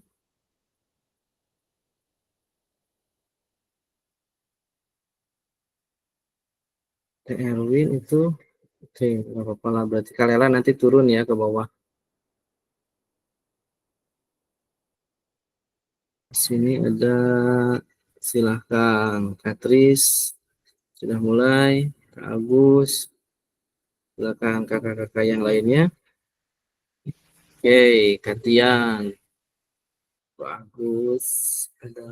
S1: Kak Erwin itu, oke, nggak apa-apa lah. Berarti Kak Lela nanti turun ya ke bawah. Di sini ada, silahkan Kak Tris sudah mulai, Kak Agus, silakan kakak-kakak yang lainnya. Oke, Katian, bagus. Ada,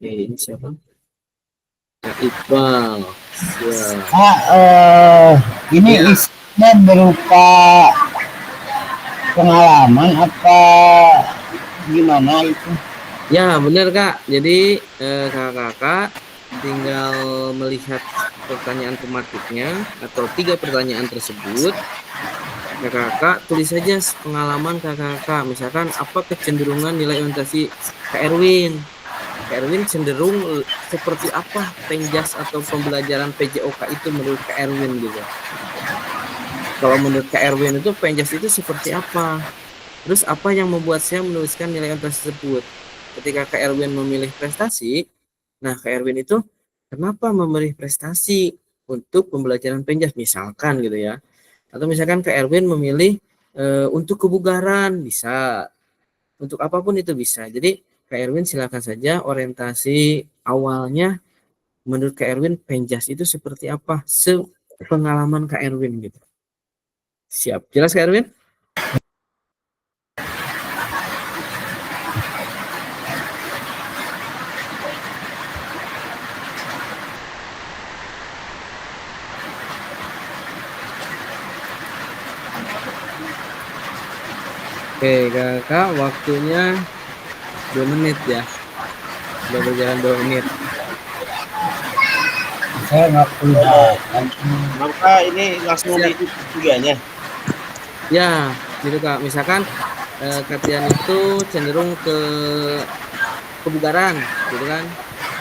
S1: ini siapa? Kak Iqbal. Siap.
S5: Ini
S1: Ya.
S5: isinya berupa pengalaman apa gimana itu?
S1: Ya, benar Kak. Jadi kakak-kakak tinggal melihat pertanyaan tematiknya atau 3 pertanyaan tersebut. Kakak tulis saja pengalaman kakak. Misalkan apa kecenderungan nilai orientasi Kak Erwin? Kak Erwin cenderung seperti apa penjas atau pembelajaran PJOK itu menurut Kak Erwin gitu. Kalau menurut Kak Erwin itu penjas itu seperti apa? Terus apa yang membuat saya menuliskan nilai orientasi tersebut? Ketika Kak Erwin memilih prestasi, nah Kak Erwin itu kenapa memilih prestasi untuk pembelajaran penjas misalkan gitu ya. Atau misalkan Kak Erwin memilih untuk kebugaran bisa, untuk apapun itu bisa. Jadi Kak Erwin silakan saja orientasi awalnya menurut Kak Erwin penjas itu seperti apa, sepengalaman Kak Erwin gitu. Siap, jelas Kak Erwin? Oke kakak, waktunya 2 menit ya. Sudah berjalan 2 menit.
S5: Saya nggak kelihatan.
S4: Maka ini langsung
S1: Siap.
S4: di tiganya.
S1: Ya, gitu Kak. Misalkan Katian itu cenderung ke kebugaran, gitu kan?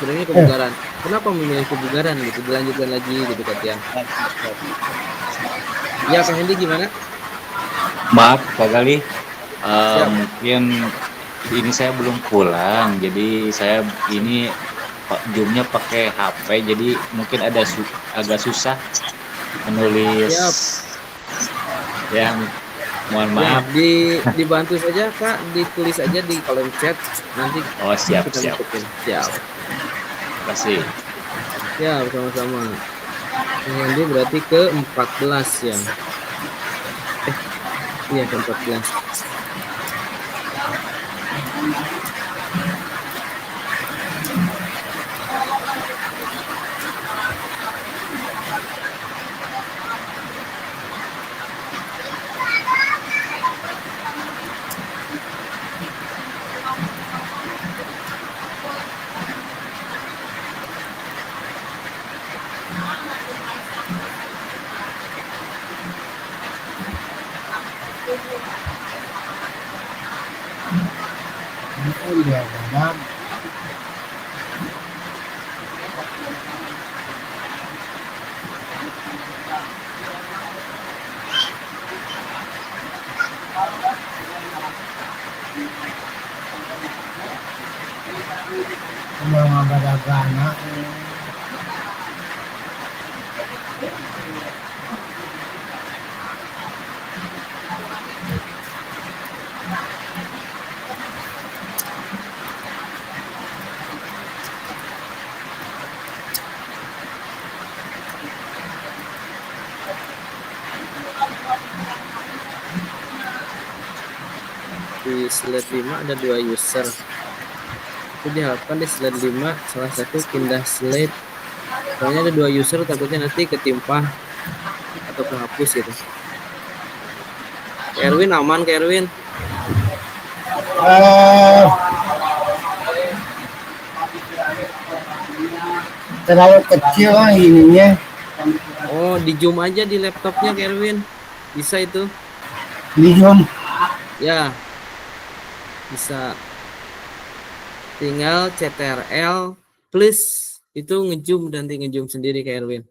S1: Cenderungnya kebugaran. Kenapa memilih kebugaran gitu? Dilanjutkan lagi gitu Katian. Ya Kak Hendy gimana?
S2: Maaf Kak Gali,
S1: Siap.
S2: mungkin ini saya belum pulang, jadi saya ini zoomnya pakai HP, jadi mungkin ada agak susah menulis.
S1: Siap.
S2: Ya, mohon
S1: Ya,
S2: maaf.
S1: dibantu saja Kak, ditulis aja di kolom chat. Nanti
S2: Oh siap
S1: kita
S2: siap.
S1: masukin. Siap.
S2: Terima kasih.
S1: Ya, sama-sama. Hendy berarti ke 14 ya. Iya ke 14.
S5: Ini kan dia bilang Gana.
S1: Di slide 5 ada 2 user. Itu diharapkan di slide 5 salah satu pindah slide. Soalnya ada 2 user, takutnya nanti ketimpa atau kehapus gitu. Erwin aman ke Erwin?
S5: Eh, terlalu kecil lah ininya.
S1: Oh, di zoom aja di laptopnya ke Erwin. Bisa itu?
S5: Di zoom.
S1: Ya. Bisa. Tinggal CTRL plus itu ngezoom, nanti ngezoom sendiri ke Erwin.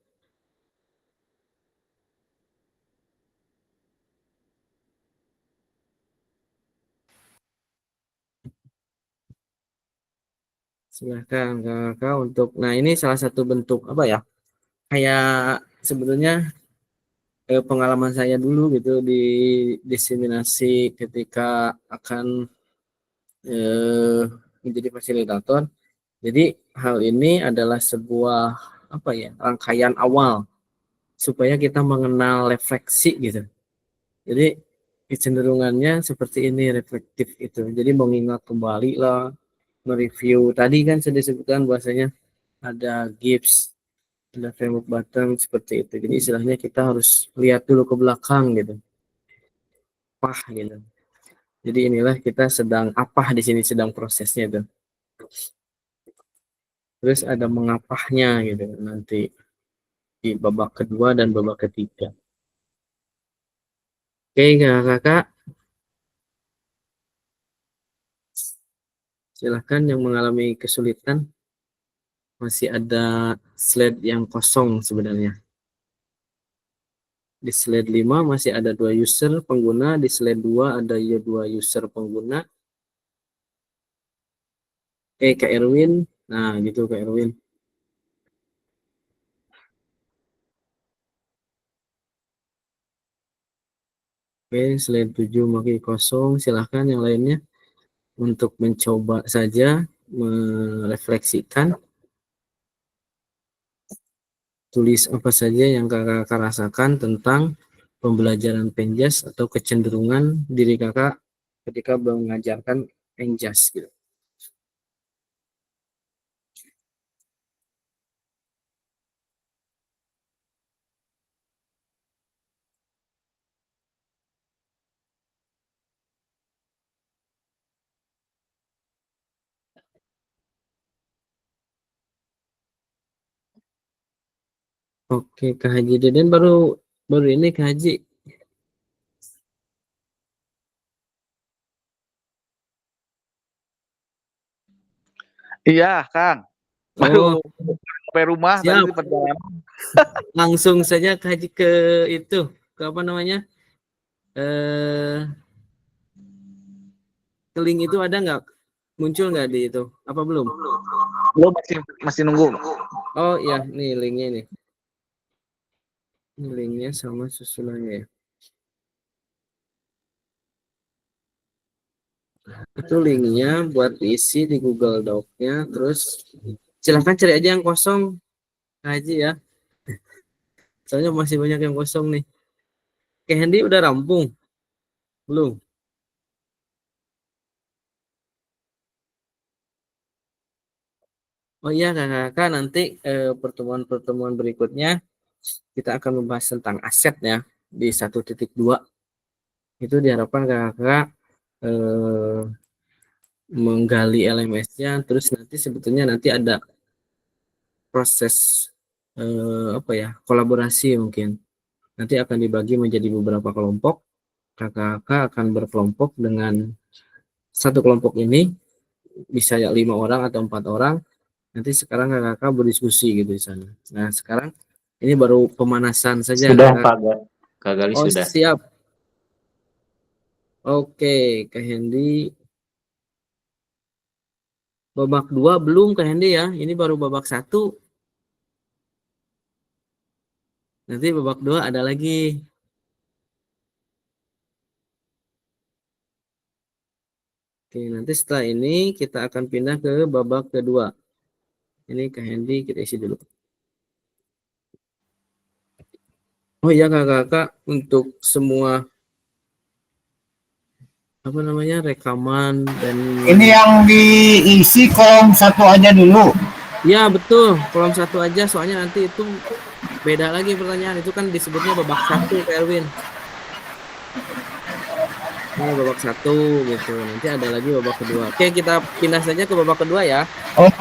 S1: Silahkan kakak untuk, nah ini salah satu bentuk apa ya, kayak sebetulnya pengalaman saya dulu gitu di diseminasi ketika akan menjadi fasilitator. Jadi hal ini adalah sebuah apa ya, rangkaian awal supaya kita mengenal refleksi gitu. Jadi kecenderungannya seperti ini, reflektif itu. Jadi mengingat kembali lah, mereview. Tadi kan sudah disebutkan bahwasanya ada Gibbs, ada framework button seperti itu. Jadi istilahnya kita harus lihat dulu ke belakang gitu. Pah gitu. Jadi inilah kita sedang apa di sini, sedang prosesnya tuh. Terus ada mengapahnya gitu nanti di babak kedua dan babak ketiga. Oke kakak, silahkan yang mengalami kesulitan. Masih ada slide yang kosong sebenarnya. Di slide 5 masih ada 2 user pengguna, di slide 2 ada 2 user pengguna. Kak Erwin, nah gitu Kak Erwin. Oke, slide 7 masih kosong, silahkan yang lainnya untuk mencoba saja merefleksikan. Tulis apa saja yang kakak rasakan tentang pembelajaran Penjas atau kecenderungan diri kakak ketika mengajarkan Penjas gitu. Oke, Kak Haji Deden baru ini Kak Haji.
S6: Iya, Kang.
S1: Oh,
S6: Baru sampai rumah tadi
S1: siap.
S6: di perjalanan.
S1: Langsung saja Kak Haji ke itu, ke apa namanya? Ke link itu ada nggak? Muncul nggak di itu? Apa belum?
S6: Lo masih nunggu.
S1: Oh iya, nih linknya nih. Ini linknya sama susunannya ya. Itu linknya buat diisi di Google Doc-nya. Terus silahkan cari aja yang kosong, Kak Haji ya. Soalnya masih banyak yang kosong nih. Kak Hendy udah rampung? Belum? Oh iya kakak, nanti pertemuan-pertemuan berikutnya kita akan membahas tentang aset ya di 1.2. Itu diharapkan kakak menggali LMS-nya, terus nanti sebetulnya nanti ada proses apa ya, kolaborasi mungkin. Nanti akan dibagi menjadi beberapa kelompok. Kakak akan berkelompok dengan satu kelompok ini bisa ya 5 orang atau 4 orang. Nanti sekarang kakak berdiskusi gitu di sana. Nah sekarang ini baru pemanasan saja
S2: Sudah
S1: kakak.
S2: Kak Gali
S1: Oh
S2: sudah.
S1: siap. Oke Kak Hendy. babak 2 belum Kak Hendy ya. Ini baru babak 1. Nanti babak 2 ada lagi. Oke, nanti setelah ini kita akan pindah ke babak kedua. Ini Kak Hendy kita isi dulu. Oh iya kakak, untuk semua rekaman dan
S5: Ini yang diisi kolom 1 aja dulu.
S1: ya betul, kolom 1 aja soalnya nanti itu beda lagi pertanyaan, itu kan disebutnya babak 1 Kak Erwin. Ini babak 1 gitu, nanti ada lagi babak kedua. Oke, kita pindah saja ke babak kedua ya.
S5: Oh,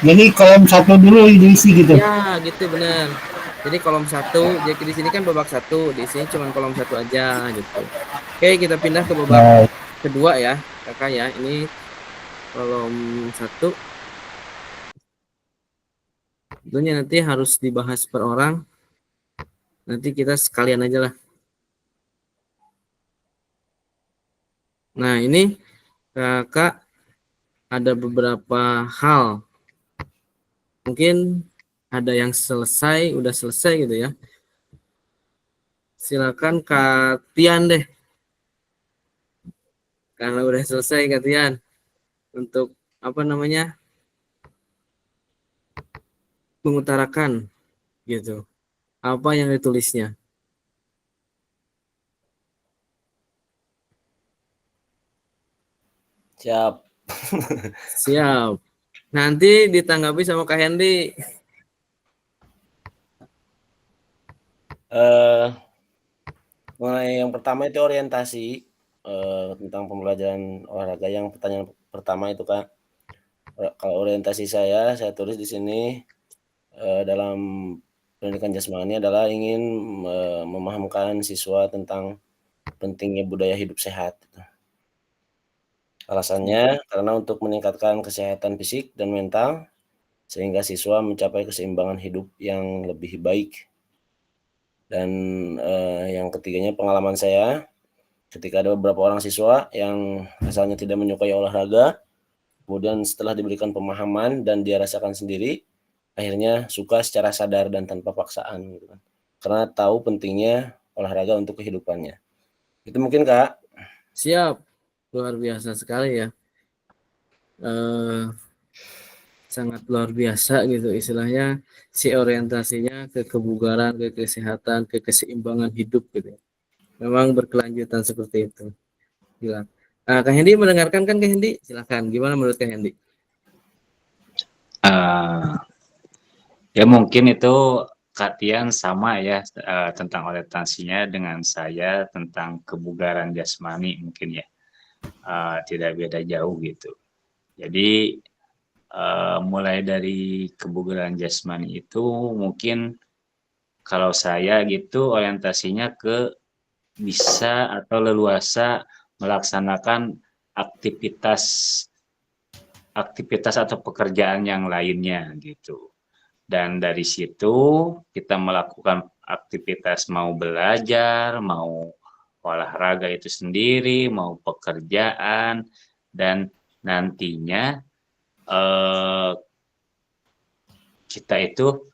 S5: jadi kolom 1 dulu diisi gitu.
S1: Ya gitu bener. Jadi kolom 1, jadi di sini kan babak 1, di sini cuma kolom 1 aja gitu. Oke, kita pindah ke babak
S5: Baik.
S1: kedua ya kakak ya. Ini kolom 1 tentunya nanti harus dibahas per orang, nanti kita sekalian aja lah. Nah ini kakak ada beberapa hal, mungkin ada yang selesai, udah selesai gitu ya. Silakan Kak Tian deh, karena udah selesai Kak Tian, untuk mengutarakan gitu apa yang ditulisnya.
S4: Siap.
S1: Siap, nanti ditanggapi sama Kak Hendy.
S4: Mengenai yang pertama itu orientasi tentang pembelajaran olahraga. Yang pertanyaan pertama itu Kak, kalau orientasi saya tulis di sini dalam pendidikan jasmani adalah ingin memahamkan siswa tentang pentingnya budaya hidup sehat. Alasannya karena untuk meningkatkan kesehatan fisik dan mental sehingga siswa mencapai keseimbangan hidup yang lebih baik. Dan yang ketiganya pengalaman saya ketika ada beberapa orang siswa yang asalnya tidak menyukai olahraga, kemudian setelah diberikan pemahaman dan dia rasakan sendiri, akhirnya suka secara sadar dan tanpa paksaan gitu kan. Karena tahu pentingnya olahraga untuk kehidupannya. Itu mungkin Kak.
S1: Siap, luar biasa sekali ya. Sangat luar biasa gitu istilahnya, si orientasinya ke kebugaran, ke kesehatan, ke keseimbangan hidup gitu. Memang berkelanjutan seperti itu. Gila. Nah, Kak Hendy mendengarkan kan Kak Hendy? Silakan. Gimana menurut Kak Hendy?
S2: Ya mungkin itu Katian sama ya tentang orientasinya dengan saya tentang kebugaran jasmani mungkin ya. Tidak beda jauh gitu. Jadi mulai dari kebugaran jasmani itu mungkin kalau saya gitu orientasinya ke bisa atau leluasa melaksanakan aktivitas atau pekerjaan yang lainnya gitu. Dan dari situ kita melakukan aktivitas mau belajar, mau olahraga itu sendiri, mau pekerjaan, dan nantinya kita itu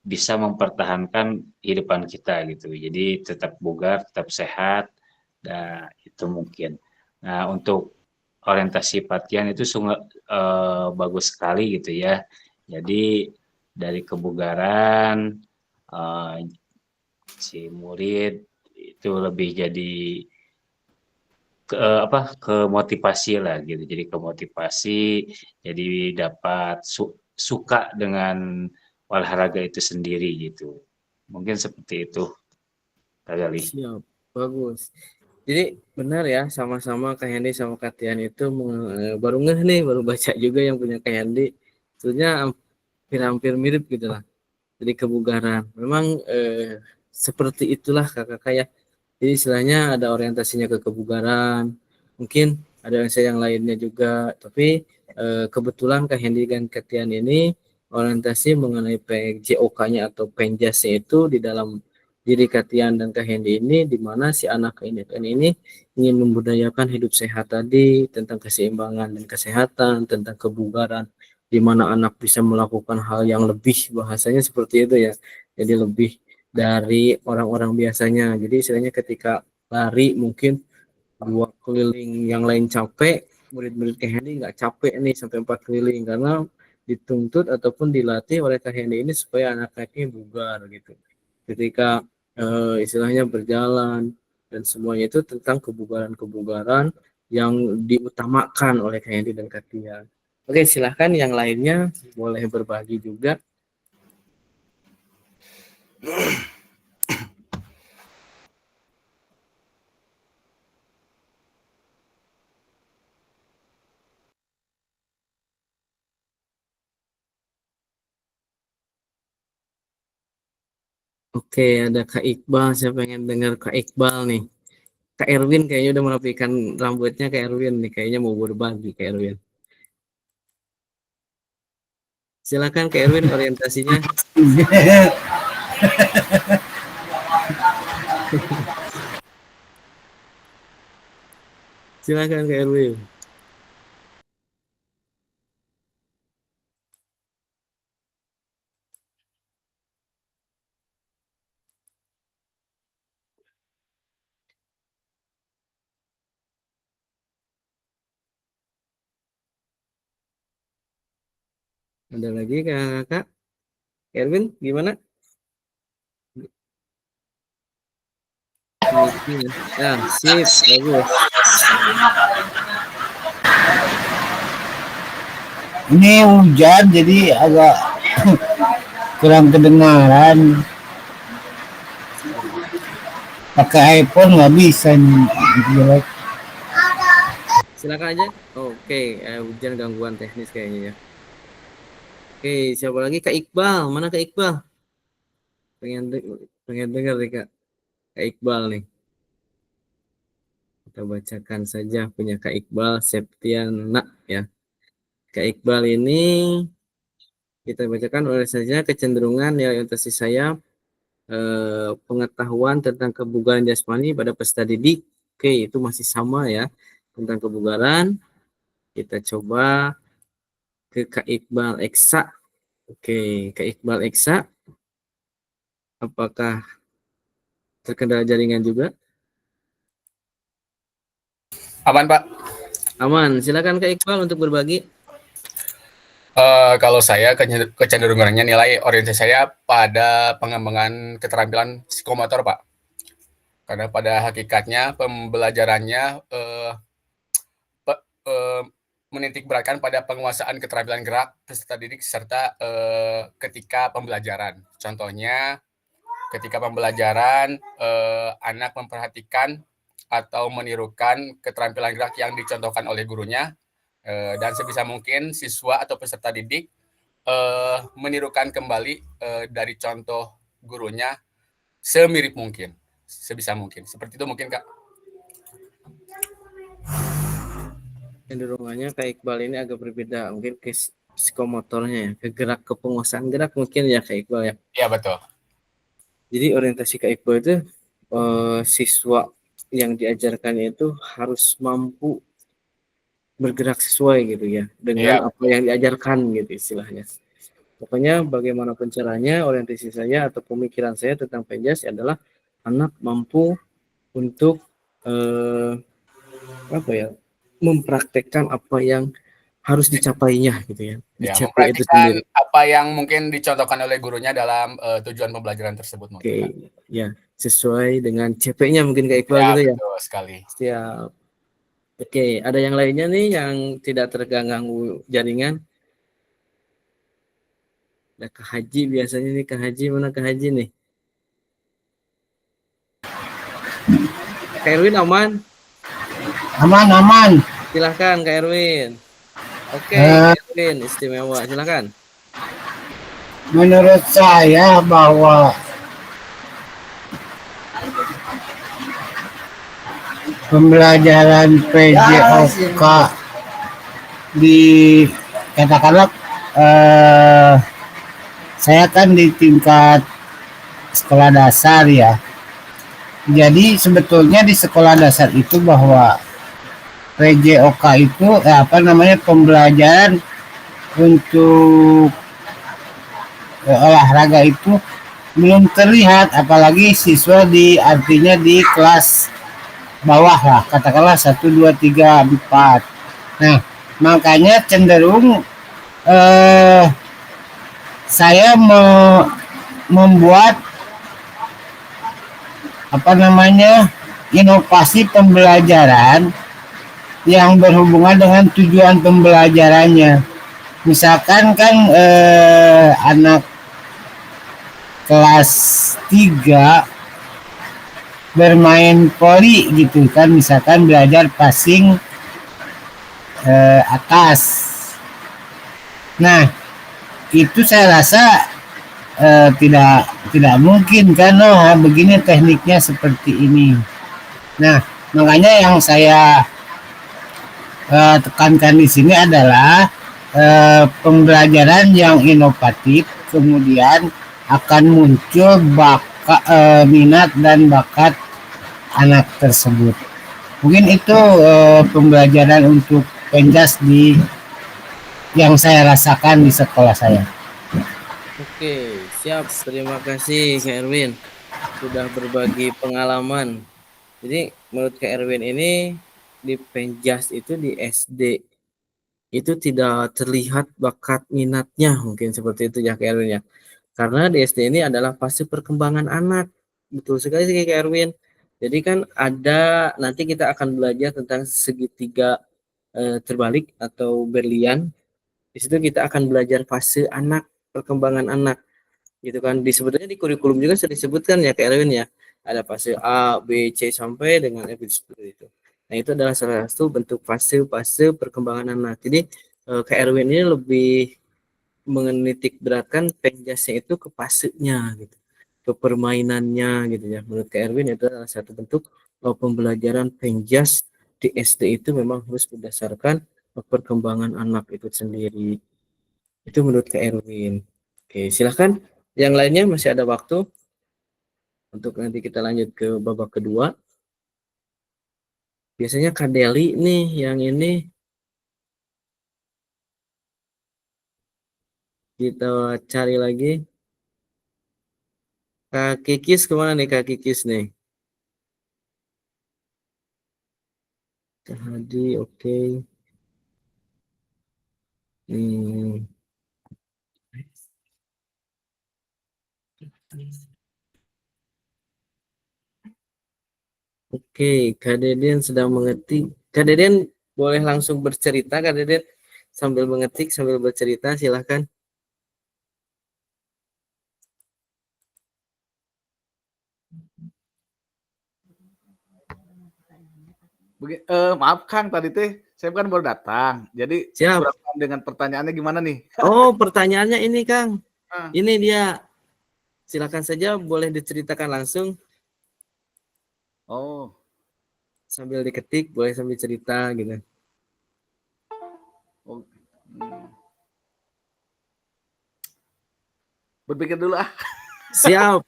S2: bisa mempertahankan kehidupan kita gitu. Jadi tetap bugar, tetap sehat, dan itu mungkin. Nah untuk orientasi Patian itu sungguh bagus sekali gitu ya. Jadi dari kebugaran si murid itu lebih jadi ke motivasi lah gitu. Jadi ke motivasi, jadi dapat suka dengan olahraga itu sendiri gitu. Mungkin seperti itu, Kak Gali.
S1: Siap, bagus. Jadi benar ya, sama-sama Kak Hendy sama Kak Tian itu baru ngeh nih, baru baca juga yang punya Kak Hendy. Sebenarnya hampir mirip gitu lah. Jadi kebugaran. Memang seperti itulah kakak ya. Jadi istilahnya ada orientasinya ke kebugaran. Mungkin ada yang lainnya juga. Tapi kebetulan Kak Hendy dan Kak Tian ini orientasi mengenai PJOK-nya atau penjasnya itu di diri Katian dan Kak Hendy ini, di mana si anak ini ingin membudayakan hidup sehat tadi, tentang keseimbangan dan kesehatan, tentang kebugaran, di mana anak bisa melakukan hal yang lebih, bahasanya seperti itu ya, jadi lebih dari orang-orang biasanya. Jadi istilahnya ketika lari mungkin 2 keliling yang lain capek, murid-murid Kak Hendy nggak capek nih sampai 4 keliling, karena dituntut ataupun dilatih oleh Kak Hendy ini supaya anak-anaknya bugar gitu. Ketika istilahnya berjalan dan semuanya itu tentang kebugaran-kebugaran yang diutamakan oleh Kak Hendy dan Kak Tia. Oke, silahkan yang lainnya boleh berbagi juga. Oke, ada Kak Iqbal. Saya pengen dengar Kak Iqbal nih. Kak Erwin kayaknya udah merapikan rambutnya. Kak Erwin nih kayaknya mau berbagi Kak Erwin. Silakan Kak Erwin, orientasinya. Silakan Kak Erwin. Ada lagi Kak Erwin, gimana? Ya, sip, bagus.
S5: Ini hujan jadi agak kurang kedengaran. Pakai iPhone nggak bisa nih, jelek.
S1: Silakan aja. Oke, hujan gangguan teknis kayaknya ya. Oke, siapa lagi? Kak Iqbal. Mana Kak Iqbal? Pengen dengar nih Kak Iqbal nih. Kita bacakan saja punya Kak Iqbal Septiana ya. Kak Iqbal ini kita bacakan oleh saja kecenderungan ya orientasi saya, pengetahuan tentang kebugaran jasmani pada peserta didik. Oke, itu masih sama ya, tentang kebugaran. Kita coba ke Kak Iqbal Eksa. Oke, Kak Iqbal Eksa, apakah terkendala jaringan juga?
S7: Aman, Pak.
S1: Aman, silakan Kak Iqbal untuk berbagi.
S7: Kalau saya kecenderungannya nilai orientasi saya pada pengembangan keterampilan psikomotor, Pak. Karena pada hakikatnya pembelajarannya menitik beratkan pada penguasaan keterampilan gerak peserta didik serta ketika pembelajaran. Contohnya, ketika pembelajaran anak memperhatikan atau menirukan keterampilan gerak yang dicontohkan oleh gurunya, dan sebisa mungkin siswa atau peserta didik menirukan kembali dari contoh gurunya semirip mungkin, sebisa mungkin. Seperti itu mungkin, Kak.
S1: Cenderungannya Kak Iqbal ini agak berbeda, mungkin ke psikomotornya ya, ke gerak, ke penguasaan gerak mungkin ya Kak Iqbal ya.
S7: Iya, betul.
S1: Jadi orientasi Kak Iqbal itu siswa yang diajarkan itu harus mampu bergerak sesuai gitu ya dengan apa yang diajarkan gitu istilahnya. Pokoknya bagaimanapun caranya, orientasi saya atau pemikiran saya tentang PEJAS adalah anak mampu untuk mempraktekkan apa yang harus dicapainya gitu ya. Dicapai itu sendiri.
S7: Apa yang mungkin dicontohkan oleh gurunya dalam tujuan pembelajaran tersebut mungkin.
S1: Oke, ya sesuai dengan CP-nya mungkin Kak Iqbal gitu ya.
S7: Betul sekali.
S1: Siap. Oke, ada yang lainnya nih yang tidak terganggu jaringan? Ada Kak Haji biasanya nih, Kak Haji, mana Kak Haji nih? Kak Erwin aman?
S5: Aman.
S1: Silahkan Kak Erwin. Oke, Kak Erwin istimewa, silahkan.
S5: Menurut saya bahwa pembelajaran PJOK di katakanlah saya kan di tingkat sekolah dasar ya. Jadi sebetulnya di sekolah dasar itu bahwa PJOK itu pembelajaran untuk olahraga itu belum terlihat, apalagi siswa artinya di kelas bawah lah, katakanlah 1, 2, 3, 4. Nah, makanya cenderung saya membuat inovasi pembelajaran yang berhubungan dengan tujuan pembelajarannya. Misalkan kan anak kelas 3 bermain voli gitu kan, misalkan belajar passing atas. Nah, itu saya rasa tidak mungkin kan, begini tekniknya seperti ini. Nah, makanya yang saya tekankan di sini adalah pembelajaran yang inovatif, kemudian akan muncul minat dan bakat anak tersebut. Mungkin itu pembelajaran untuk penjas yang saya rasakan di sekolah saya.
S1: Oke, siap. Terima kasih Kak Erwin sudah berbagi pengalaman. Jadi menurut Kak Erwin ini di penjas itu di SD itu tidak terlihat bakat minatnya, mungkin seperti itu ya Kak Erwin ya. Karena di SD ini adalah fase perkembangan anak. Betul sekali sih Kak Erwin. Jadi kan ada, nanti kita akan belajar tentang segitiga terbalik atau berlian. Di situ kita akan belajar fase anak, perkembangan anak. Gitu kan. Sebetulnya di kurikulum juga sudah disebutkan ya Kak Erwin ya. Ada fase A, B, C sampai dengan F seperti itu. Nah, itu adalah salah satu bentuk fase-fase perkembangan anak. Jadi Kak Erwin ini lebih menitik beratkan penjasnya itu ke fasenya gitu, ke permainannya gitu ya. Menurut Kak Erwin itu adalah satu bentuk pembelajaran penjas di SD itu memang harus berdasarkan perkembangan anak itu sendiri. Itu menurut Kak Erwin. Oke, silahkan yang lainnya, masih ada waktu untuk nanti kita lanjut ke babak kedua. Biasanya Kak Deli nih yang ini kita cari lagi. Kak Kikis kemana nih Kak Kikis nih? Kak Hadi, oke. Oke, Kak Deden sedang mengetik. Kak Deden boleh langsung bercerita, Kak Deden, sambil mengetik, sambil bercerita, silahkan.
S6: Maaf Kang, tadi teh saya kan baru datang. Jadi
S1: Siap.
S6: dengan pertanyaannya gimana nih?
S1: Oh, pertanyaannya ini, Kang.
S6: Ah.
S1: Ini dia. Silakan saja, boleh diceritakan langsung.
S6: Oh,
S1: Sambil diketik, boleh sambil cerita gitu.
S6: oh. Berpikir dulu ah.
S1: Siap.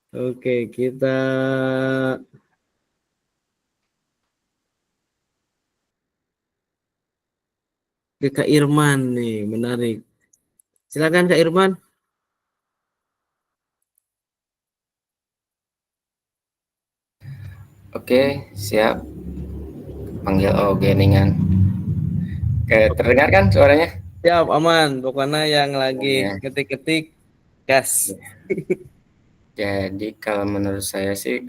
S1: Oke, kita ke Kak Irman nih, menarik. Silakan Kak Irman.
S8: Oke, siap. Panggil Geningan. Oke, terdengar kan suaranya?
S1: Siap, aman. Pokoknya yang lagi
S8: Ya.
S1: ketik-ketik, gas.
S8: Jadi kalau menurut saya sih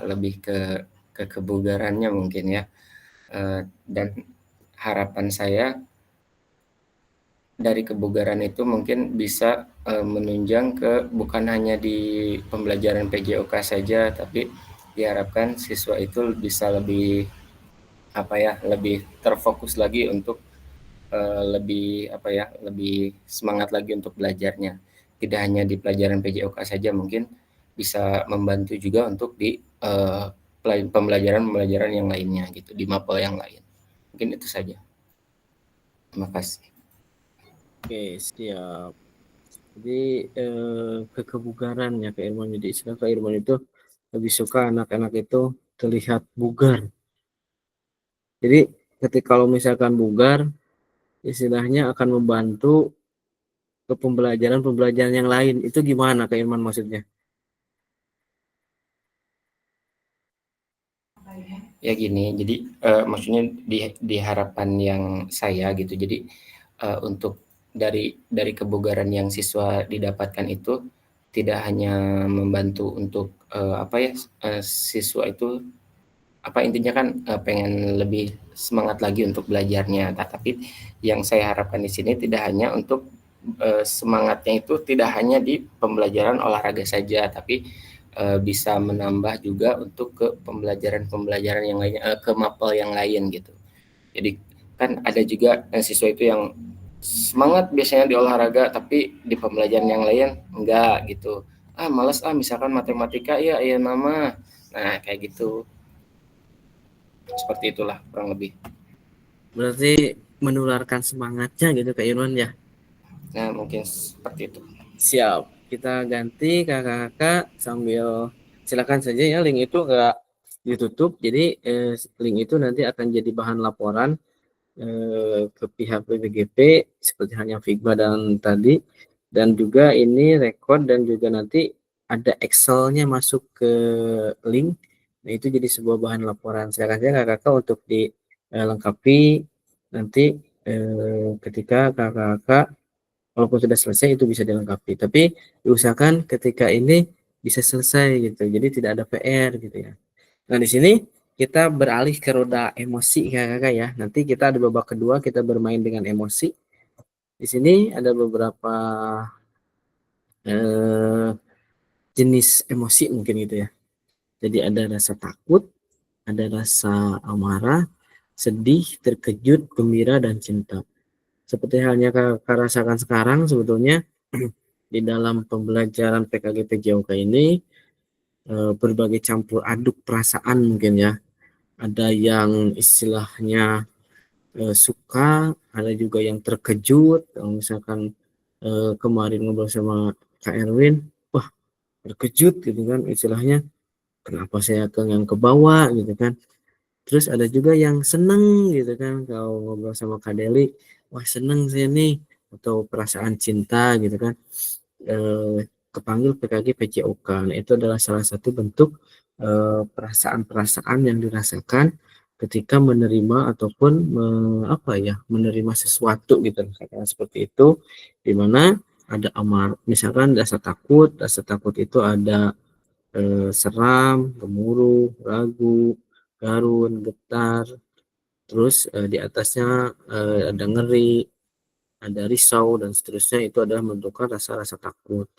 S8: lebih ke kebugarannya mungkin ya. Dan harapan saya dari kebugaran itu mungkin bisa menunjang ke bukan hanya di pembelajaran PJOK saja, tapi diharapkan siswa itu bisa lebih lebih terfokus lagi untuk lebih semangat lagi untuk belajarnya. Tidak hanya di pelajaran PJOK saja, mungkin bisa membantu juga untuk di pembelajaran yang lainnya gitu, di mapel yang lain. Mungkin itu saja. Terima kasih.
S1: Oke, siap. Jadi kebugaran ya Kak Irman. Jadi istilah Kak Irman itu lebih suka anak-anak itu terlihat bugar. Jadi ketika kalau misalkan bugar, istilahnya akan membantu ke pembelajaran yang lain. Itu gimana Kak Irman maksudnya?
S8: Ya gini, jadi maksudnya di harapan yang saya gitu. Jadi untuk dari kebugaran yang siswa didapatkan itu tidak hanya membantu untuk siswa itu intinya kan pengen lebih semangat lagi untuk belajarnya. Tapi yang saya harapkan di sini tidak hanya untuk semangatnya itu tidak hanya di pembelajaran olahraga saja, tapi bisa menambah juga untuk ke pembelajaran yang lainnya, ke mapel yang lain gitu. Jadi kan ada juga siswa itu yang semangat biasanya di olahraga tapi di pembelajaran yang lain enggak gitu. Malas misalkan matematika ya nama. Nah, kayak gitu. Seperti itulah kurang lebih.
S1: Berarti menularkan semangatnya gitu Kak Irwan ya.
S8: Nah, mungkin seperti itu.
S1: Siap. Kita ganti kakak-kakak sambil silakan saja ya, link itu enggak ditutup. Jadi link itu nanti akan jadi bahan laporan ke pihak BPGP seperti halnya Figma dan tadi, dan juga ini record dan juga nanti ada Excel-nya masuk ke link. Nah, itu jadi sebuah bahan laporan. Silakan saja kakak-kakak untuk dilengkapi nanti ketika kakak-kakak walaupun sudah selesai itu bisa dilengkapi. Tapi diusahakan ketika ini bisa selesai gitu. Jadi tidak ada PR gitu ya. Nah, di sini kita beralih ke roda emosi kakak-kakak ya. Nanti kita ada babak kedua, kita bermain dengan emosi. Di sini ada beberapa jenis emosi mungkin gitu ya. Jadi ada rasa takut, ada rasa amarah, sedih, terkejut, gembira, dan cinta. Seperti halnya kakak rasakan sekarang sebetulnya di dalam pembelajaran PKG PJOK ini berbagai campur aduk perasaan mungkin ya. Ada yang istilahnya suka, ada juga yang terkejut. Kalau misalkan kemarin ngobrol sama Kak Erwin, wah terkejut gitu kan istilahnya, kenapa saya yang ke bawah gitu kan. Terus ada juga yang seneng gitu kan, kalau ngobrol sama Kak Deli, wah seneng saya nih, atau perasaan cinta gitu kan, kepanggil PKG PCOK. Nah, itu adalah salah satu bentuk perasaan-perasaan yang dirasakan ketika menerima ataupun menerima sesuatu gitu, misalkan seperti itu, di mana ada misalkan rasa takut itu ada seram, gemuruh, ragu, garun, getar, terus di atasnya ada ngeri, ada risau, dan seterusnya. Itu adalah menentukan rasa-rasa takut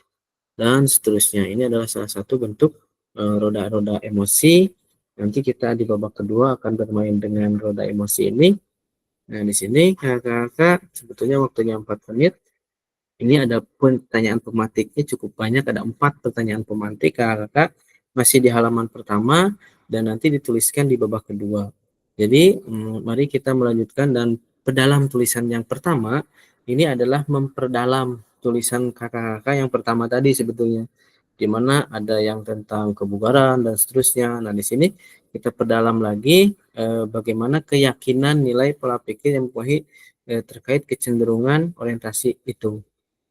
S1: dan seterusnya. Ini adalah salah satu bentuk roda-roda emosi. Nanti kita di babak kedua akan bermain dengan roda emosi ini. Nah, di sini kakak-kakak sebetulnya waktunya 4 menit. Ini ada pertanyaan pematiknya cukup banyak, ada 4 pertanyaan pematik kakak masih di halaman pertama dan nanti dituliskan di babak kedua. Jadi mari kita melanjutkan dan perdalam tulisan yang pertama. Ini adalah memperdalam tulisan kakak-kakak yang pertama tadi sebetulnya, di mana ada yang tentang kebugaran dan seterusnya. Nah, di sini kita perdalam lagi bagaimana keyakinan nilai pola pikir yang mempunyai terkait kecenderungan orientasi itu.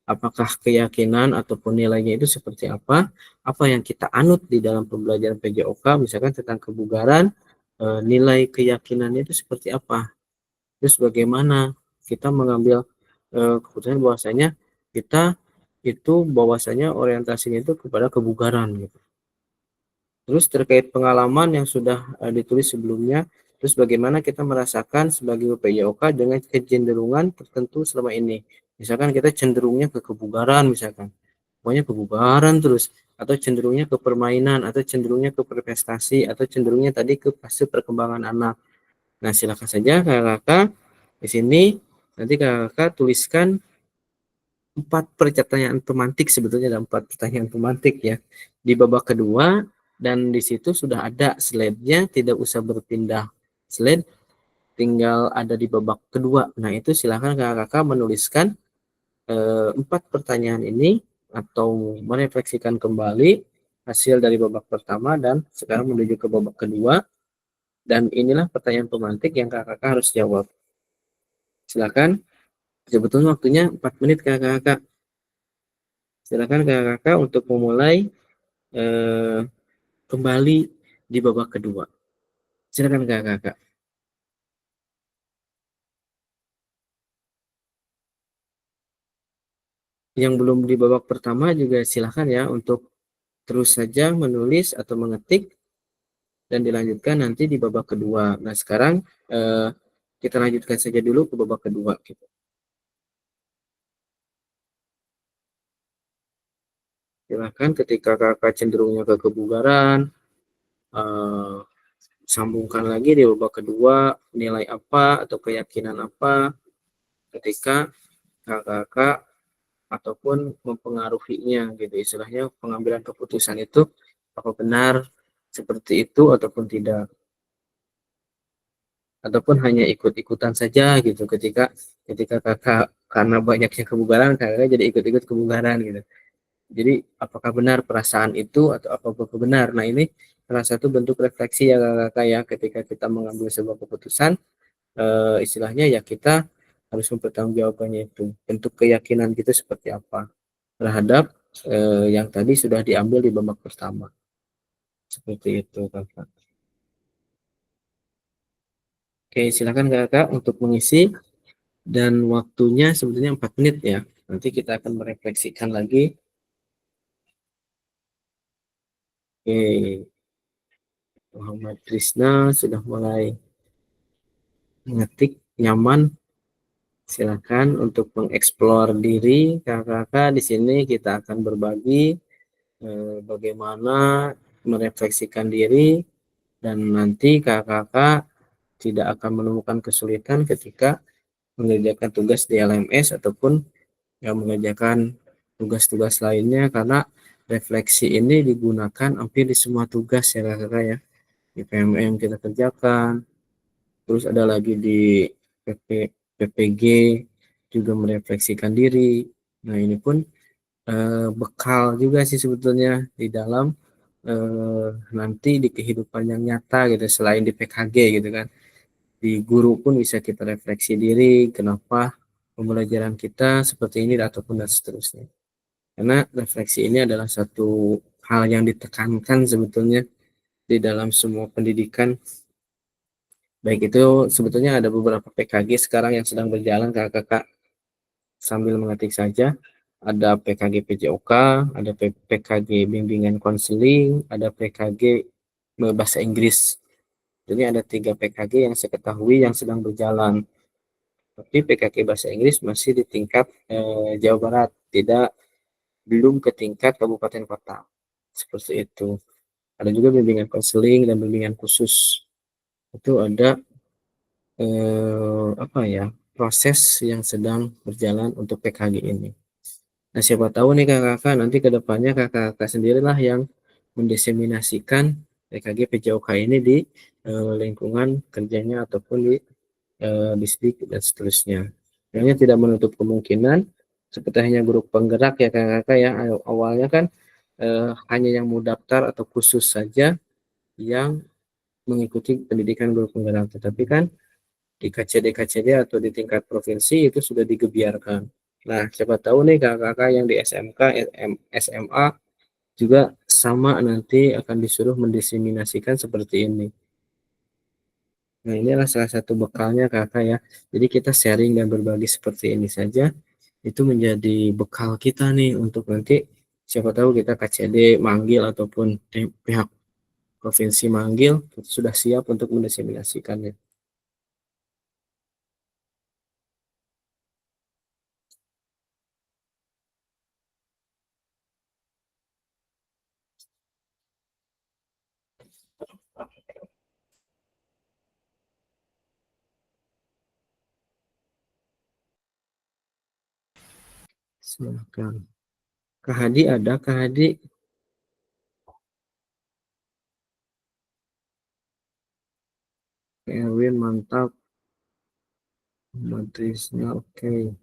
S1: Apakah keyakinan ataupun nilainya itu seperti apa yang kita anut di dalam pembelajaran PJOK, misalkan tentang kebugaran, nilai keyakinannya itu seperti apa, terus bagaimana kita mengambil keputusan bahwasanya kita itu bahwasanya orientasinya itu kepada kebugaran gitu. Terus terkait pengalaman yang sudah ditulis sebelumnya, terus bagaimana kita merasakan sebagai PJOK dengan kecenderungan tertentu selama ini. Misalkan kita cenderungnya ke kebugaran misalkan, pokoknya kebugaran terus, atau cenderungnya ke permainan, atau cenderungnya ke berprestasi, atau cenderungnya tadi ke fase perkembangan anak. Nah, silakan saja kakak-kakak di sini nanti kakak tuliskan 4 pertanyaan pemantik, sebetulnya ada 4 pertanyaan pemantik ya di babak kedua, dan di situ sudah ada slide-nya, tidak usah berpindah slide, tinggal ada di babak kedua. Nah, itu silakan kakak-kakak menuliskan empat pertanyaan ini atau merefleksikan kembali hasil dari babak pertama dan sekarang menuju ke babak kedua. Dan inilah pertanyaan pemantik yang kakak harus jawab. Silakan. Sebetulnya waktunya 4 menit kakak. Silakan kakak untuk memulai kembali di babak kedua. Silakan kakak. Yang belum di babak pertama juga silakan ya untuk terus saja menulis atau mengetik dan dilanjutkan nanti di babak kedua. Nah sekarang kita lanjutkan saja dulu ke babak kedua. Gitu. Silakan ketika kakak cenderungnya ke kebugaran, sambungkan lagi di babak kedua nilai apa atau keyakinan apa ketika kakak ataupun mempengaruhinya gitu istilahnya pengambilan keputusan itu apa benar seperti itu ataupun tidak ataupun hanya ikut-ikutan saja gitu ketika kakak karena banyaknya kebugaran kakak jadi ikut-ikut kebugaran gitu. Jadi apakah benar perasaan itu atau apakah benar? Nah ini salah satu bentuk refleksi ya kakak ya ketika kita mengambil sebuah keputusan istilahnya ya kita harus mempertanggungjawabkannya itu bentuk keyakinan kita seperti apa terhadap yang tadi sudah diambil di babak pertama seperti itu kakak. Oke silakan kakak untuk mengisi dan waktunya sebetulnya 4 menit ya. Nanti kita akan merefleksikan lagi. Oke. Muhammad Krisna sudah mulai mengetik nyaman. Silakan untuk mengeksplor diri kakak-kakak. Di sini kita akan berbagi bagaimana merefleksikan diri dan nanti kakak-kakak tidak akan menemukan kesulitan ketika mengerjakan tugas di LMS ataupun yang mengerjakan tugas-tugas lainnya karena refleksi ini digunakan hampir di semua tugas ya kakak ya. Di PMM kita kerjakan, terus ada lagi di PPG juga merefleksikan diri. Nah ini pun bekal juga sih sebetulnya di dalam nanti di kehidupan yang nyata gitu selain di PKG gitu kan. Di guru pun bisa kita refleksi diri kenapa pembelajaran kita seperti ini ataupun dan seterusnya. Karena refleksi ini adalah satu hal yang ditekankan sebetulnya di dalam semua pendidikan. Baik itu sebetulnya ada beberapa PKG sekarang yang sedang berjalan kakak sambil mengetik saja. Ada PKG PJOK, ada PKG bimbingan konseling, ada PKG bahasa Inggris. Jadi ada 3 PKG yang saya ketahui yang sedang berjalan. Tapi PKG bahasa Inggris masih di tingkat Jawa Barat, belum ke tingkat kabupaten kota. Seperti itu. Ada juga bimbingan konseling dan bimbingan khusus. Itu ada proses yang sedang berjalan untuk PKG ini. Nah, siapa tahu nih kakak-kakak nanti ke depannya kakak-kakak sendirilah yang mendiseminasikan PKG PJOK ini di lingkungan kerjanya ataupun di distrik dan seterusnya. Hanya tidak menutup kemungkinan seperti hanya guru penggerak ya kakak-kakak ya awalnya kan hanya yang mau daftar atau khusus saja yang mengikuti pendidikan guru penggerak, tetapi kan di KCD atau di tingkat provinsi itu sudah digebiarkan. Nah, siapa tahu nih kakak-kakak yang di SMK, SMA juga sama nanti akan disuruh mendiseminasikan seperti ini. Nah, inilah salah satu bekalnya kakak ya. Jadi kita sharing dan berbagi seperti ini saja, itu menjadi bekal kita nih untuk nanti siapa tahu kita KCD manggil ataupun pihak provinsi manggil, kita sudah siap untuk mendiseminasikannya. Silakan. Kak Hadi ada, Kak Hadi. Erwin mantap. Matrisnya oke.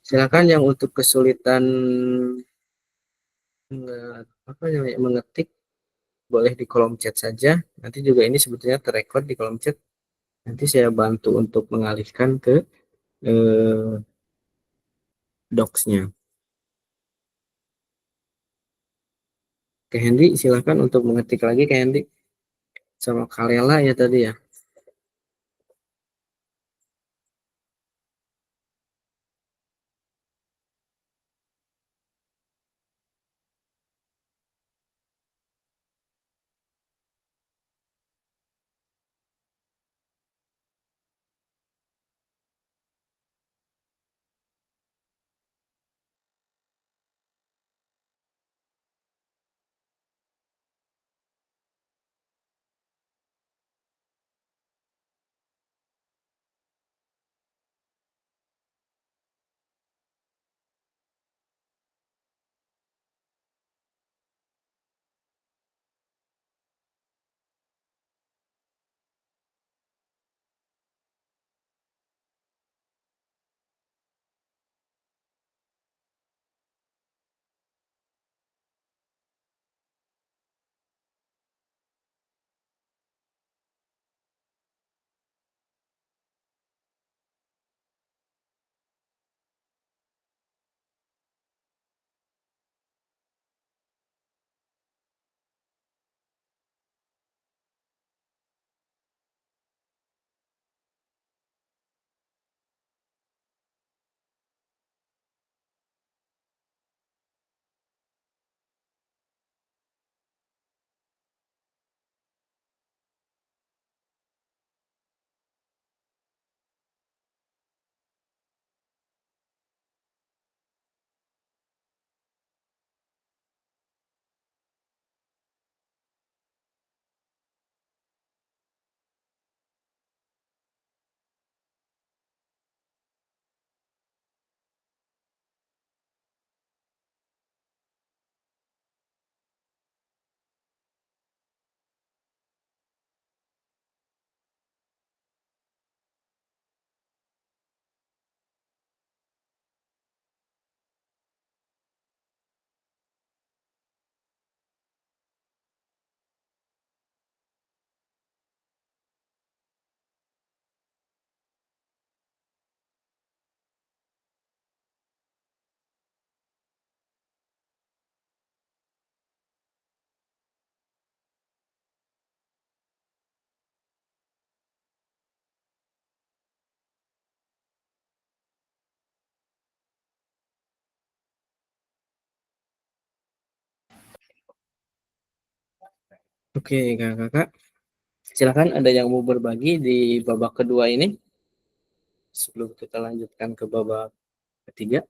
S1: Silakan yang untuk kesulitan mengetik boleh di kolom chat saja. Nanti juga ini sebetulnya terrecord di kolom chat. Nanti saya bantu untuk mengalihkan ke docs-nya. Ke Hendy, silakan untuk mengetik lagi ke Hendy. Sama Kalela ya tadi ya. Oke, kakak-kakak. Silakan ada yang mau berbagi di babak kedua ini sebelum kita lanjutkan ke babak ketiga.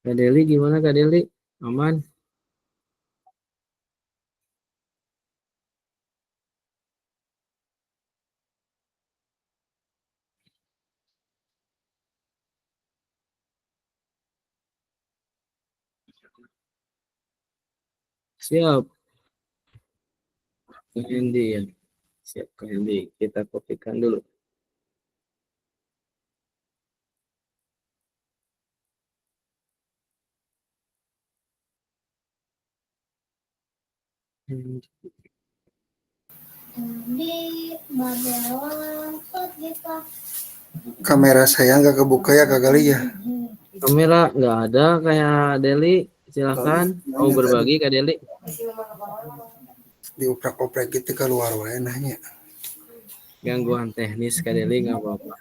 S1: Kak Deli gimana Kak Deli? Aman? Siap. Kak Hendy ya. Siap Kak Hendy. Kita kopikan dulu.
S9: Kamera saya nggak kebuka ya Kak Gali ya.
S1: Kamera nggak ada kayak Deli. Silakan. Mau berbagi Kak Deli?
S9: Dioprak-oprak gitu keluar wae nanya.
S1: Gangguan teknis Kak Deli nggak apa-apa.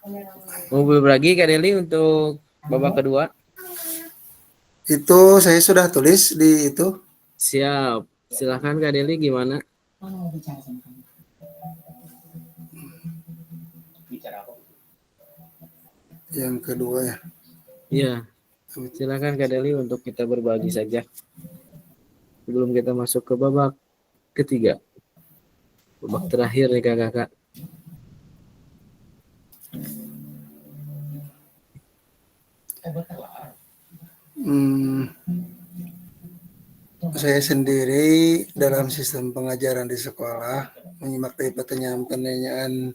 S1: Mau berbagi Kak Deli untuk babak kedua?
S9: Itu saya sudah tulis di itu.
S1: Siap. Silakan Kak Deli gimana?
S9: Yang kedua ya.
S1: Iya. Silakan Kak Deli untuk kita berbagi saja. Sebelum kita masuk ke babak ketiga. Babak terakhir nih kakak-kakak.
S9: Hmm, saya sendiri dalam sistem pengajaran di sekolah menyimak dari pertanyaan-pertanyaan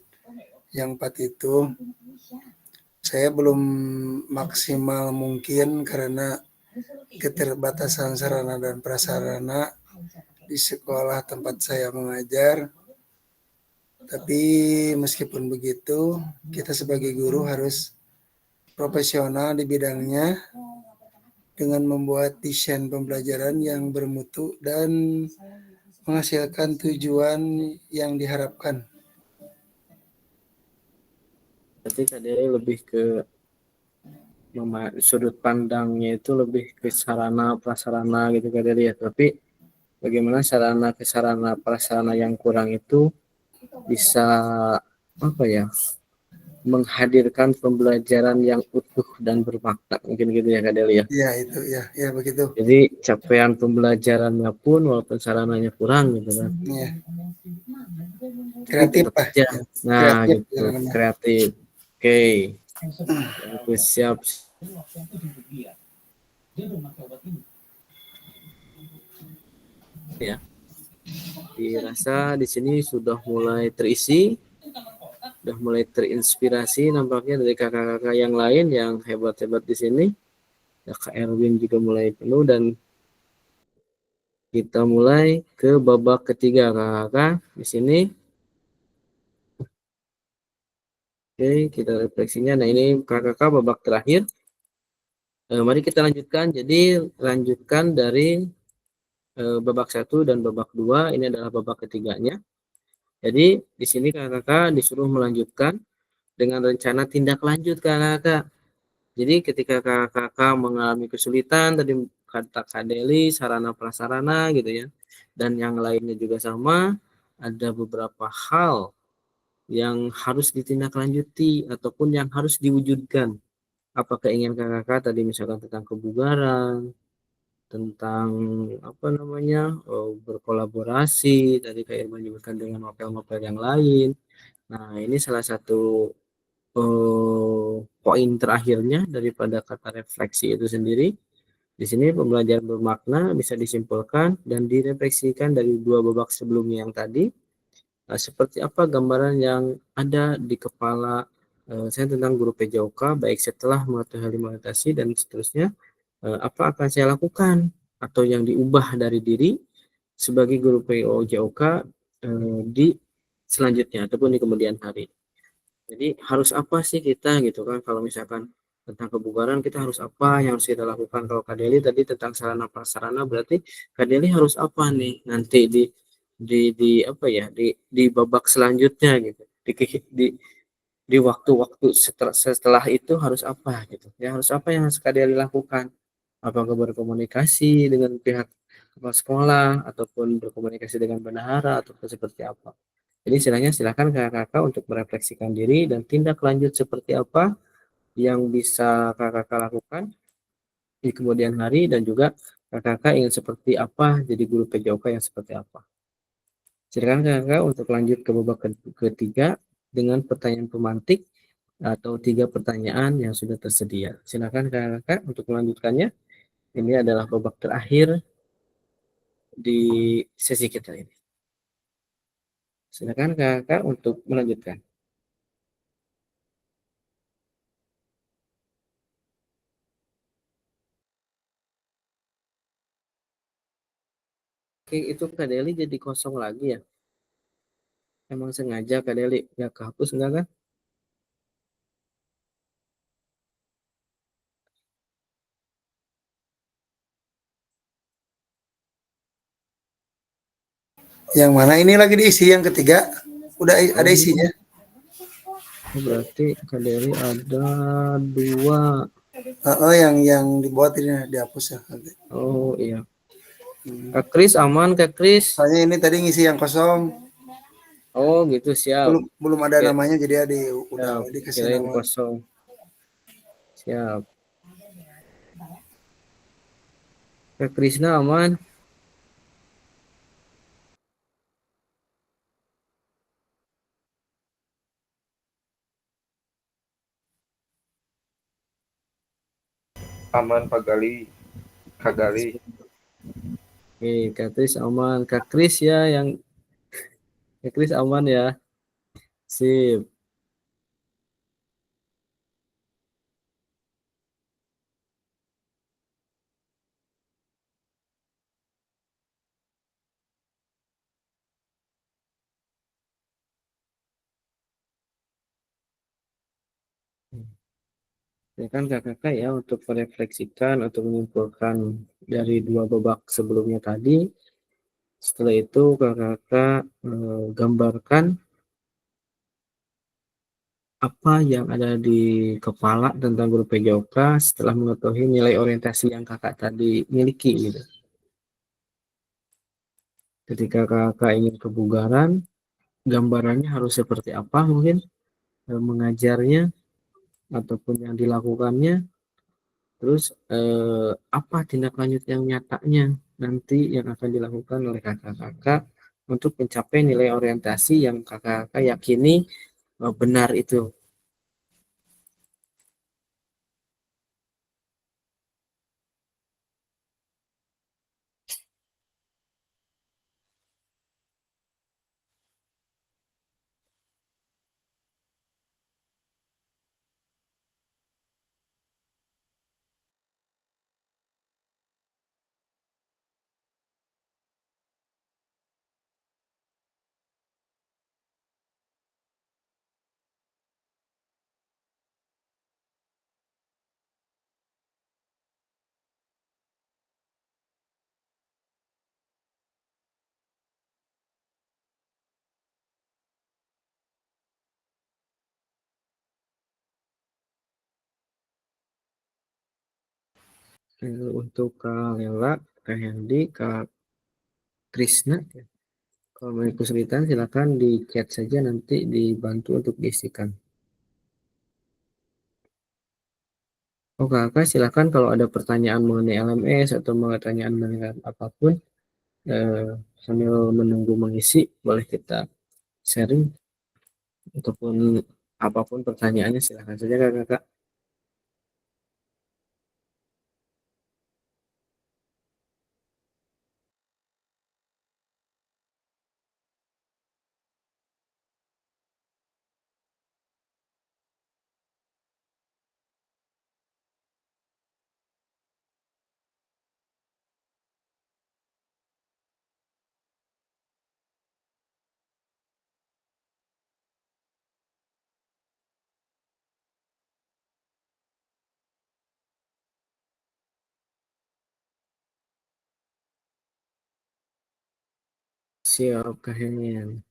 S9: yang 4 itu, saya belum maksimal mungkin karena keterbatasan sarana dan prasarana di sekolah tempat saya mengajar. Tapi meskipun begitu, kita sebagai guru harus profesional di bidangnya dengan membuat desain pembelajaran yang bermutu dan menghasilkan tujuan yang diharapkan.
S1: Berarti Kak Deli lebih ke sudut pandangnya itu lebih ke sarana prasarana gitu Kak Deli ya. Tapi bagaimana sarana prasarana prasarana yang kurang itu bisa apa ya, menghadirkan pembelajaran yang utuh dan bermakna mungkin gitu ya Kak Deli ya.
S9: Iya itu ya begitu.
S1: Jadi capaian pembelajarannya pun walaupun sarananya kurang gitu kan.
S9: Iya. Kreatif
S1: Tetap
S9: lah.
S1: aja. Nah
S9: Kreatif,
S1: gitu,
S9: namanya.
S1: kreatif. Oke. Bagus, siap. Ya. Dirasa di sini sudah mulai terisi, sudah mulai terinspirasi nampaknya dari kakak-kakak yang lain yang hebat-hebat di sini. Ya, Kak Erwin juga mulai penuh dan kita mulai ke babak ketiga kakak-kakak di sini. Oke, kita refleksinya. Nah ini kakak-kakak babak terakhir. Mari kita lanjutkan. Jadi lanjutkan dari babak 1 dan babak 2. Ini adalah babak ketiganya. Jadi di sini kakak-kakak disuruh melanjutkan dengan rencana tindak lanjut kakak-kakak. Jadi ketika kakak-kakak mengalami kesulitan, tadi kata Kak Deli, sarana prasarana gitu ya, dan yang lainnya juga sama, ada beberapa hal yang harus ditindaklanjuti ataupun yang harus diwujudkan. Apa keinginan kakak-kakak tadi misalkan tentang kebugaran, tentang apa namanya, berkolaborasi, tadi kayak menyebutkan dengan novel-novel yang lain. Nah ini salah satu poin terakhirnya daripada kata refleksi itu sendiri. Di sini pembelajaran bermakna bisa disimpulkan dan direfleksikan dari dua babak sebelumnya yang tadi. Seperti apa gambaran yang ada di kepala saya tentang guru PJOK, baik setelah mengetahui meditasi dan seterusnya, apa akan saya lakukan atau yang diubah dari diri sebagai guru PJOK di selanjutnya ataupun di kemudian hari. Jadi harus apa sih kita gitu kan, kalau misalkan tentang kebugaran kita harus apa yang harus kita lakukan. Kalau Kak Deli tadi tentang sarana prasarana, berarti Kak Deli harus apa nih nanti di apa ya, di babak selanjutnya gitu, di waktu-waktu setelah itu harus apa gitu ya, harus apa yang harus Kak Deli lakukan, apakah berkomunikasi dengan pihak kepala sekolah ataupun berkomunikasi dengan bendahara ataupun seperti apa. Jadi istilahnya silakan kakak-kakak untuk merefleksikan diri dan tindak lanjut seperti apa yang bisa kakak-kakak lakukan di kemudian hari, dan juga kakak-kakak ingin seperti apa jadi guru PJOK yang seperti apa. Silakan kakak untuk lanjut ke babak ketiga dengan pertanyaan pemantik atau 3 pertanyaan yang sudah tersedia. Silakan kakak-kakak untuk melanjutkannya. Ini adalah babak terakhir di sesi kita ini. Silakan kakak untuk melanjutkan. Oke, itu Kak Deli jadi kosong lagi ya? Emang sengaja Kak Deli ya kehapus enggak kan?
S9: Yang mana ini lagi diisi yang ketiga? Udah ada isinya.
S1: Berarti Kak Deli ada 2.
S9: Yang dibuat ini dihapus ya.
S1: Oh iya. Kak Kris aman Kak Kris?
S9: Soalnya ini tadi ngisi yang kosong.
S1: Oh gitu, siap.
S9: Belum ada
S1: Oke.
S9: namanya, jadi udah
S1: Siap.
S9: dikasih
S1: Kirain
S9: nama.
S1: kosong. Siap. Kak Krisna aman?
S10: Aman Pak Gali, Kak Gali.
S1: Oke, Oke, Kak Kris aman. Kak Kris ya yang Kak Kris aman ya. Sip. Ya kan kakak ya untuk merefleksikan atau menyimpulkan dari dua babak sebelumnya tadi. Setelah itu kakak gambarkan apa yang ada di kepala tentang guru PJOK setelah mengetahui nilai orientasi yang kakak tadi miliki gitu. Ketika kakak ingin kebugaran, gambarannya harus seperti apa mungkin mengajarnya ataupun yang dilakukannya, terus apa tindak lanjut yang nyatanya nanti yang akan dilakukan oleh kakak-kakak untuk mencapai nilai orientasi yang kakak-kakak yakini benar itu. Untuk Kak Lela, Kak Hendy, Kak Krisna, kalau mau kesulitan silakan di chat saja nanti dibantu untuk diisikan. Oh kakak silakan kalau ada pertanyaan mengenai LMS atau pertanyaan mengenai apapun eh, sambil menunggu mengisi boleh kita sharing ataupun apapun pertanyaannya silakan saja kakak. Siap Kak Henny.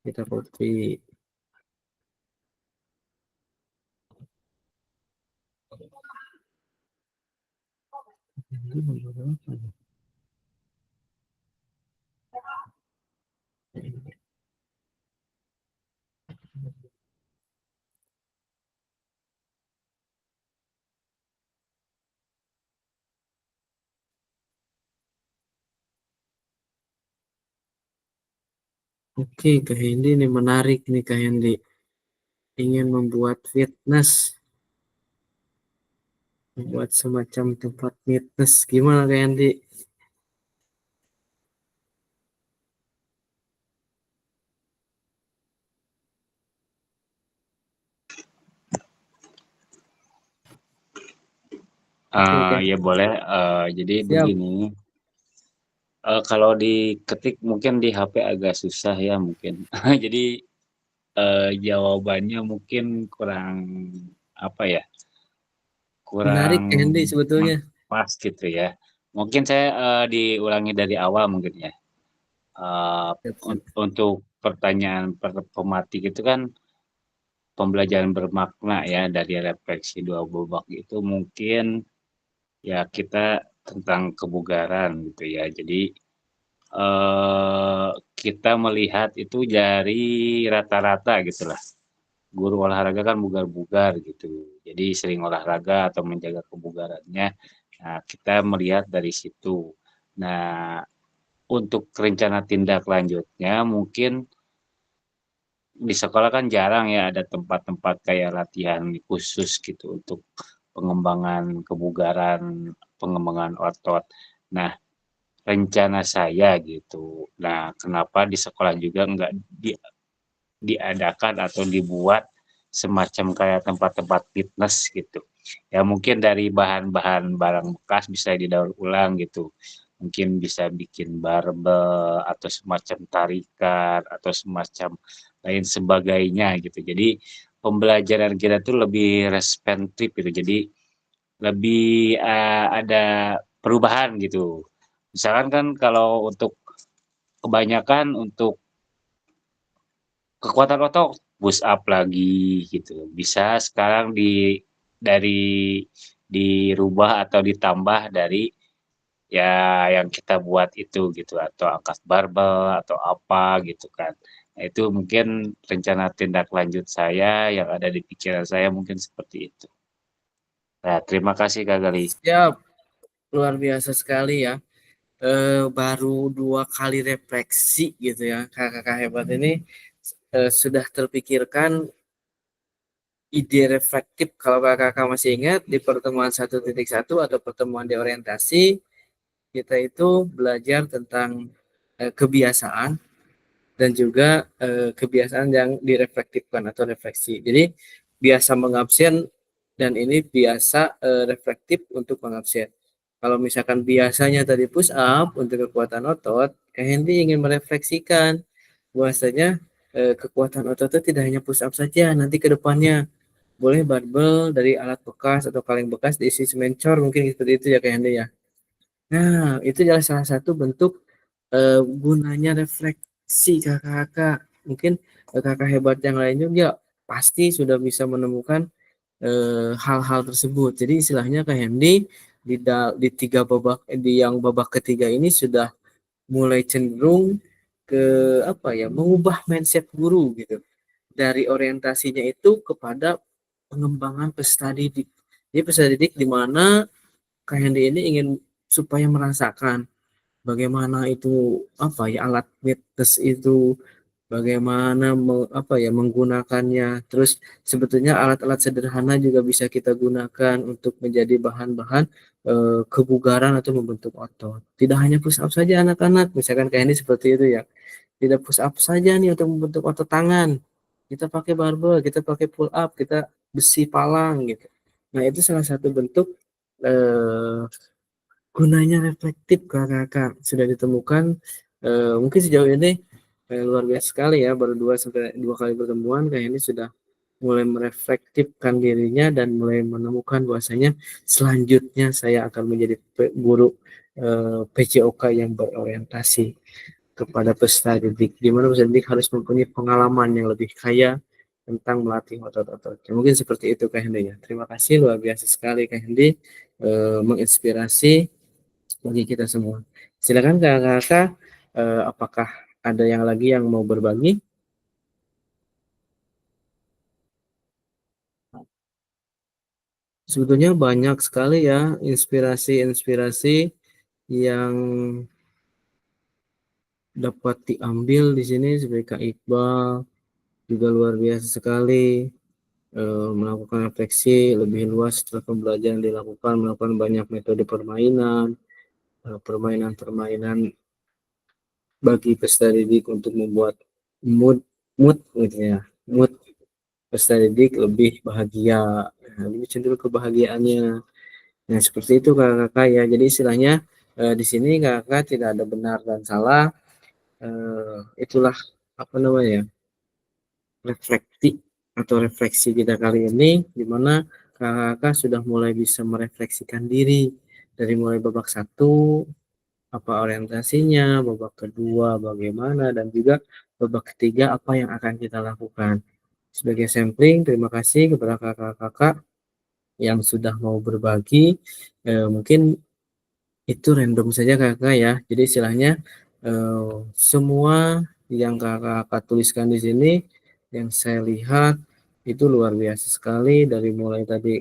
S1: Kita copy. Oke Kak Hendy ini menarik nih Kak Hendy. Ingin membuat fitness, membuat semacam tempat fitness. Gimana Kak Hendy? Oke, Kak.
S2: Ya boleh. Jadi
S1: Siap.
S2: begini, kalau diketik mungkin di HP agak susah ya mungkin. Jadi jawabannya mungkin kurang apa ya,
S1: Menarik
S2: kurang
S1: Kak Hendy sebetulnya.
S2: pas gitu ya. Mungkin saya diulangi dari awal mungkin ya.
S1: Siap, siap.
S2: Untuk pertanyaan pematik itu kan pembelajaran bermakna ya dari refleksi dua babak itu mungkin ya kita tentang kebugaran gitu ya. Jadi kita melihat itu dari rata-rata gitulah. Guru olahraga kan bugar-bugar gitu. Jadi sering olahraga atau menjaga kebugarannya. Nah, kita melihat dari situ. Nah, untuk rencana tindak lanjutnya mungkin di sekolah kan jarang ya ada tempat-tempat kayak latihan khusus gitu untuk pengembangan kebugaran, pengembangan otot. Nah, rencana saya gitu. Nah, kenapa di sekolah juga nggak diadakan atau dibuat semacam kayak tempat-tempat fitness gitu. Ya mungkin dari bahan-bahan barang bekas bisa didaur ulang gitu. Mungkin bisa bikin barbel atau semacam tarikan atau semacam lain sebagainya gitu. Jadi pembelajaran kita tuh lebih responsif gitu. Jadi lebih ada perubahan gitu. Misalkan kan kalau untuk kebanyakan untuk kekuatan otot push up lagi gitu. Bisa sekarang dari dirubah atau ditambah dari ya yang kita buat itu gitu atau angkat barbel atau apa gitu kan. Nah, itu mungkin rencana tindak lanjut saya yang ada di pikiran saya mungkin seperti itu. Nah, terima kasih Kak Gali.
S1: Siap, luar biasa sekali ya. Baru 2 kali refleksi gitu ya, kakak hebat ini sudah terpikirkan ide reflektif. Kalau kakak masih ingat di pertemuan 1.1 atau pertemuan di orientasi, kita itu belajar tentang kebiasaan dan juga kebiasaan yang direflektifkan atau refleksi. Jadi biasa mengabsen dan ini biasa reflektif untuk mengabsen. Kalau misalkan biasanya tadi push up untuk kekuatan otot, Kak Hendy ingin merefleksikan bahwasanya kekuatan otot itu tidak hanya push up saja, nanti ke depannya boleh barbel dari alat bekas atau kaleng bekas diisi semen cor, mungkin seperti itu ya Kak Hendy ya. Nah, itu adalah salah satu bentuk gunanya refleksi kakak-kakak. Mungkin kakak hebat yang lain juga pasti sudah bisa menemukan hal-hal tersebut. Jadi istilahnya Kak Hendy di 3 babak di yang babak ketiga ini sudah mulai cenderung ke apa ya, mengubah mindset guru gitu. Dari orientasinya itu kepada pengembangan peserta didik. Jadi peserta didik di mana Kak Hendy ini ingin supaya merasakan bagaimana itu apa ya, alat fitness itu, bagaimana apa ya menggunakannya. Terus sebetulnya alat-alat sederhana juga bisa kita gunakan untuk menjadi bahan-bahan kebugaran atau membentuk otot. Tidak hanya push up saja anak-anak, misalkan kayak ini seperti itu ya. Tidak push up saja nih untuk membentuk otot tangan. Kita pakai barbel, kita pakai pull up, kita besi palang gitu. Nah, itu salah satu bentuk eh, gunanya reflektif kakak sudah ditemukan mungkin sejauh ini luar biasa sekali ya, baru 2 kali pertemuan kayak ini sudah mulai mereflektifkan dirinya dan mulai menemukan bahwasanya selanjutnya saya akan menjadi guru PJOK yang berorientasi kepada peserta didik, di mana peserta didik harus mempunyai pengalaman yang lebih kaya tentang melatih otot-otot. Mungkin seperti itu Kak Hendy ya. Terima kasih, luar biasa sekali Kak Hendy menginspirasi bagi kita semua. Silakan kakak-kakak, apakah ada yang lagi yang mau berbagi? Sebetulnya banyak sekali ya inspirasi-inspirasi yang dapat diambil di sini, seperti Kak Iqbal juga luar biasa sekali melakukan refleksi lebih luas setelah pembelajaran dilakukan, melakukan banyak metode permainan, permainan-permainan bagi peserta didik untuk membuat mood mood gitu ya, mood peserta didik lebih bahagia, lebih cenderung kebahagiaannya. Nah, seperti itu kakak-kakak ya. Jadi istilahnya di sini kakak tidak ada benar dan salah. Itulah apa namanya, refleksi atau refleksi kita kali ini, di mana kakak-kakak sudah mulai bisa merefleksikan diri dari mulai babak 1 apa orientasinya, babak kedua bagaimana, dan juga babak ketiga apa yang akan kita lakukan. Sebagai sampling, terima kasih kepada kakak-kakak yang sudah mau berbagi. Mungkin itu random saja kakak ya. Jadi istilahnya semua yang kakak tuliskan di sini, yang saya lihat itu luar biasa sekali, dari mulai tadi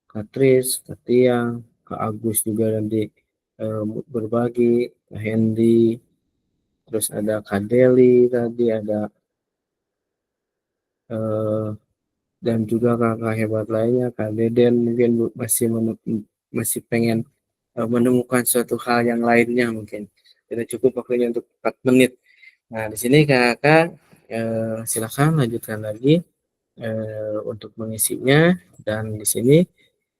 S1: Kak Tris, Kak Tiang, Kak Agus juga nanti berbagi, Kak Hendy, terus ada Kak Deli tadi, ada dan juga kakak hebat lainnya Kak Deden mungkin masih pengen menemukan suatu hal yang lainnya mungkin. Tidak cukup waktunya untuk 4 menit. Nah, di sini kakak silakan lanjutkan lagi untuk mengisinya, dan di sini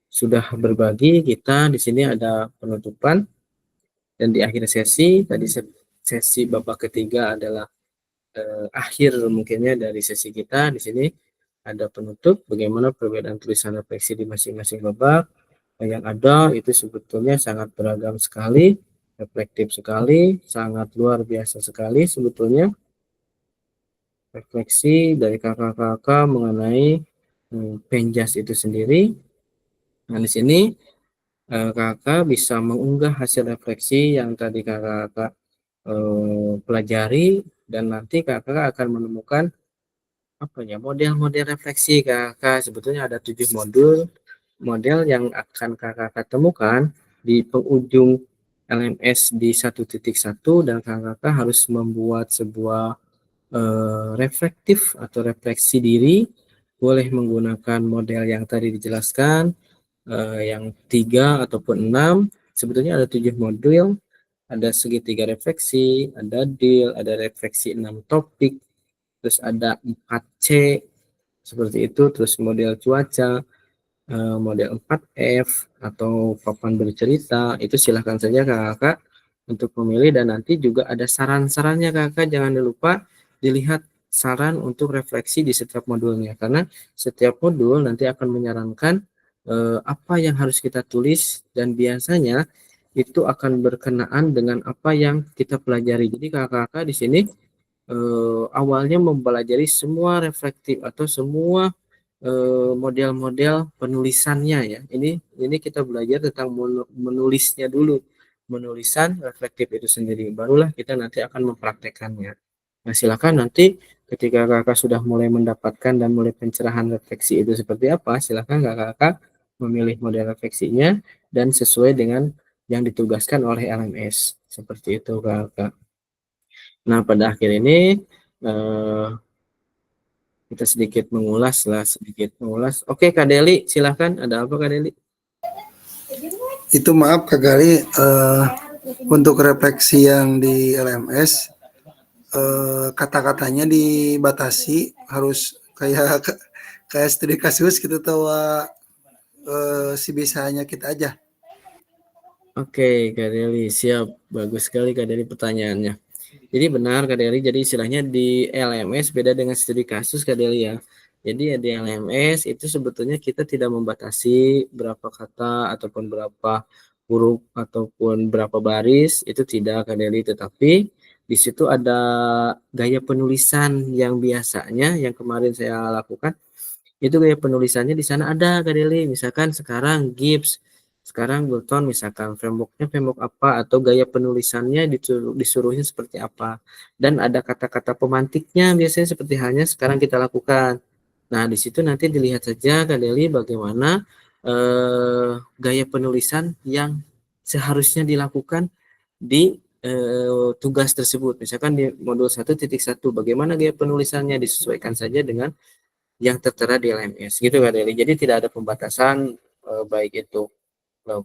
S1: sudah berbagi kita. Di sini ada penutupan, dan di akhir sesi tadi sesi babak ketiga adalah akhir mungkinnya dari sesi kita. Di sini ada penutup bagaimana perbedaan tulisan refleksi di masing-masing babak. Yang ada itu sebetulnya sangat beragam sekali, reflektif sekali, sangat luar biasa sekali sebetulnya refleksi dari kakak-kakak mengenai Penjas itu sendiri. Nah, di sini kakak bisa mengunggah hasil refleksi yang tadi kakak pelajari, dan nanti kakak akan menemukan apa ya, model-model refleksi. Kakak sebetulnya ada 7 model yang akan kakak temukan di penghujung LMS di 1.1, dan kakak harus membuat sebuah reflektif atau refleksi diri, boleh menggunakan model yang tadi dijelaskan, yang 3 ataupun 6. Sebetulnya ada 7 modul, ada segitiga refleksi, ada deal, ada refleksi 6 topik, terus ada 4C seperti itu, terus model cuaca, model 4F atau papan bercerita. Itu silahkan saja kakak untuk memilih, dan nanti juga ada saran-sarannya kakak. Jangan lupa dilihat saran untuk refleksi di setiap modulnya, karena setiap modul nanti akan menyarankan apa yang harus kita tulis, dan biasanya itu akan berkenaan dengan apa yang kita pelajari. Jadi kakak-kakak di sini awalnya mempelajari semua reflektif atau semua model-model penulisannya ya. Ini kita belajar tentang menulisnya dulu, menulisan reflektif itu sendiri. Barulah kita nanti akan mempraktekannya. Nah, silakan nanti ketika kakak sudah mulai mendapatkan dan mulai pencerahan refleksi itu seperti apa, silakan kakak memilih model refleksinya dan sesuai dengan yang ditugaskan oleh LMS. Seperti itu kakak. Nah, pada akhir ini kita sedikit mengulas. Oke, Kak Deli, silahkan. Ada apa, Kak Deli?
S9: Itu maaf Kak Gali, untuk refleksi yang di LMS, kata-katanya dibatasi, harus kayak studi kasus gitu, tahu si bisanya kita aja.
S1: Oke, Kak Deli, siap. Bagus sekali Kak Deli pertanyaannya. Jadi benar Kak Deli, jadi istilahnya di LMS beda dengan studi kasus Kak Deli ya. Jadi di LMS itu sebetulnya kita tidak membatasi berapa kata ataupun berapa huruf ataupun berapa baris, itu tidak Kak Deli, tetapi di situ ada gaya penulisan yang biasanya yang kemarin saya lakukan. Itu gaya penulisannya di sana ada Kak Deli. Misalkan sekarang Gibbs, sekarang Bulton, misalkan frameworknya framework apa, atau gaya penulisannya disuruhnya seperti apa, dan ada kata-kata pemantiknya biasanya seperti halnya sekarang kita lakukan. Nah, di situ nanti dilihat saja Kak Deli bagaimana gaya penulisan yang seharusnya dilakukan di tugas tersebut. Misalkan di modul 1.1 bagaimana gaya penulisannya, disesuaikan saja dengan yang tertera di LMS gitu Kak Deli. Jadi tidak ada pembatasan baik itu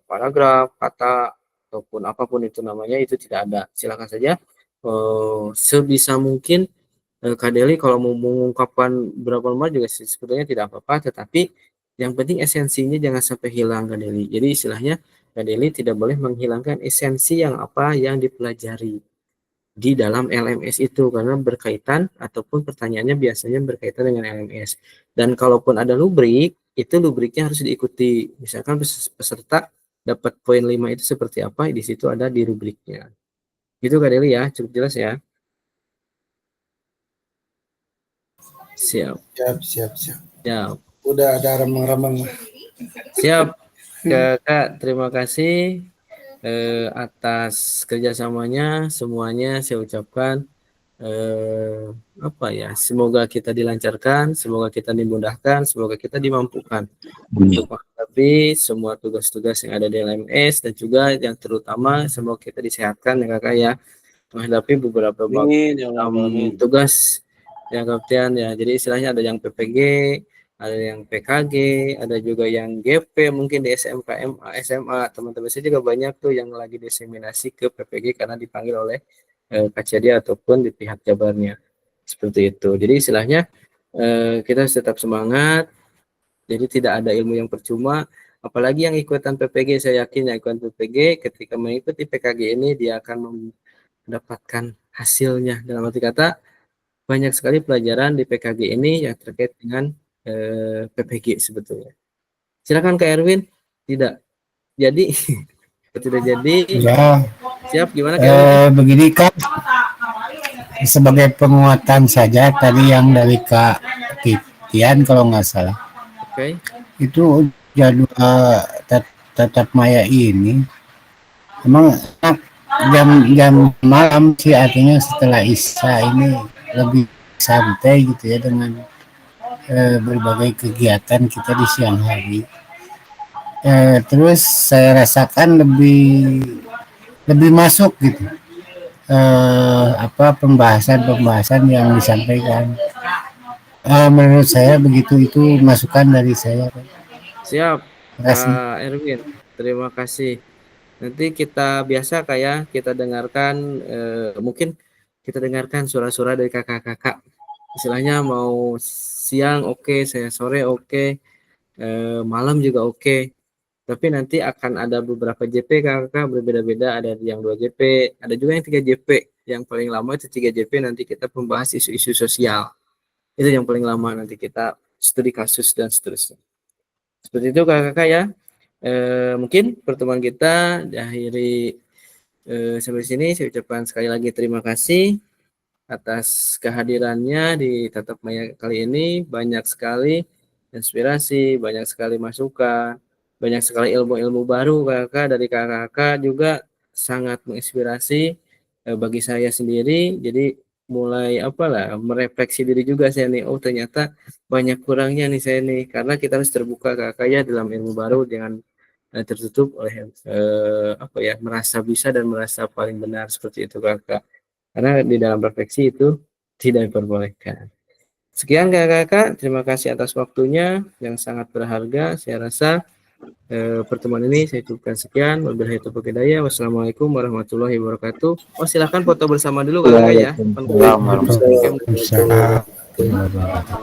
S1: paragraf, kata, ataupun apapun itu namanya, itu tidak ada. Silakan saja sebisa mungkin Kak Deli kalau mau mengungkapkan berapa lembar juga sebetulnya tidak apa-apa, tetapi yang penting esensinya jangan sampai hilang Kak Deli. Jadi istilahnya Kak Deli tidak boleh menghilangkan esensi yang apa yang dipelajari di dalam LMS itu, karena berkaitan ataupun pertanyaannya biasanya berkaitan dengan LMS. Dan kalaupun ada rubrik, itu rubriknya harus diikuti. Misalkan peserta dapat poin 5 itu seperti apa, di situ ada di rubriknya. Gitu Kak Deli ya, cukup jelas ya. Siap.
S9: Siap. Udah ada remang-remang.
S1: Siap. Kak, terima kasih atas kerjasamanya semuanya. Saya ucapkan semoga kita dilancarkan, semoga kita dimudahkan, semoga kita dimampukan untuk menghadapi semua tugas-tugas yang ada di LMS, dan juga yang terutama semoga kita disehatkan ya kakak ya, menghadapi beberapa tugas yang kapten ya. Jadi istilahnya ada yang PPG, ada yang PKG, ada juga yang GP mungkin di SMK, MA, SMA. Teman-teman saya juga banyak tuh yang lagi diseminasi ke PPG karena dipanggil oleh Kacdia ataupun di pihak Jabarnya. Seperti itu. Jadi istilahnya kita harus tetap semangat. Jadi tidak ada ilmu yang percuma. Apalagi yang ikutan PPG, saya yakin yang ikutan PPG ketika mengikuti PKG ini dia akan mendapatkan hasilnya. Dalam arti kata banyak sekali pelajaran di PKG ini yang terkait dengan PPG sebetulnya. Silakan Kak Erwin. Tidak jadi tidak jadi.
S5: Ya,
S1: Siap gimana Kak Erwin?
S5: begini Kak, sebagai penguatan saja tadi yang dari Kak Titian kalau nggak salah.
S1: Oke.
S5: Itu jadwal tatap maya ini emang jam malam sih, artinya setelah Isya ini lebih santai gitu ya dengan berbagai kegiatan kita di siang hari. Terus saya rasakan lebih masuk gitu pembahasan yang disampaikan. Menurut saya begitu, itu masukan dari saya.
S1: Siap
S5: Terima kasih.
S1: Kak Erwin, terima kasih. Nanti kita biasa kayak kita dengarkan mungkin kita dengarkan suara-suara dari kakak-kakak. Istilahnya mau siang oke, saya sore oke, malam juga oke. Tapi nanti akan ada beberapa JP kakak berbeda-beda, ada yang 2 JP, ada juga yang 3 JP. Yang paling lama itu 3 JP, nanti kita membahas isu-isu sosial. Itu yang paling lama, nanti kita studi kasus dan seterusnya. Seperti itu kakak ya. Mungkin pertemuan kita diakhiri sampai sini. Saya ucapkan sekali lagi terima kasih atas kehadirannya di Tatap Maya kali ini. Banyak sekali inspirasi, banyak sekali masukan, banyak sekali ilmu-ilmu baru kakak dari kakak juga sangat menginspirasi bagi saya sendiri. Jadi mulai merefleksi diri juga saya nih, oh ternyata banyak kurangnya nih saya nih, karena kita harus terbuka kakak ya dalam ilmu baru, dengan tertutup oleh merasa bisa dan merasa paling benar, seperti itu kakak, karena di dalam refleksi itu tidak diperbolehkan. Sekian kakak, terima kasih atas waktunya yang sangat berharga. Saya rasa pertemuan ini saya cukupkan sekian. Wabillahi taufiq hidayah. Wassalamualaikum warahmatullahi wabarakatuh. Oh silahkan foto bersama dulu kakak ya.
S5: Waalaikumsalam warahmatullahi wabarakatuh.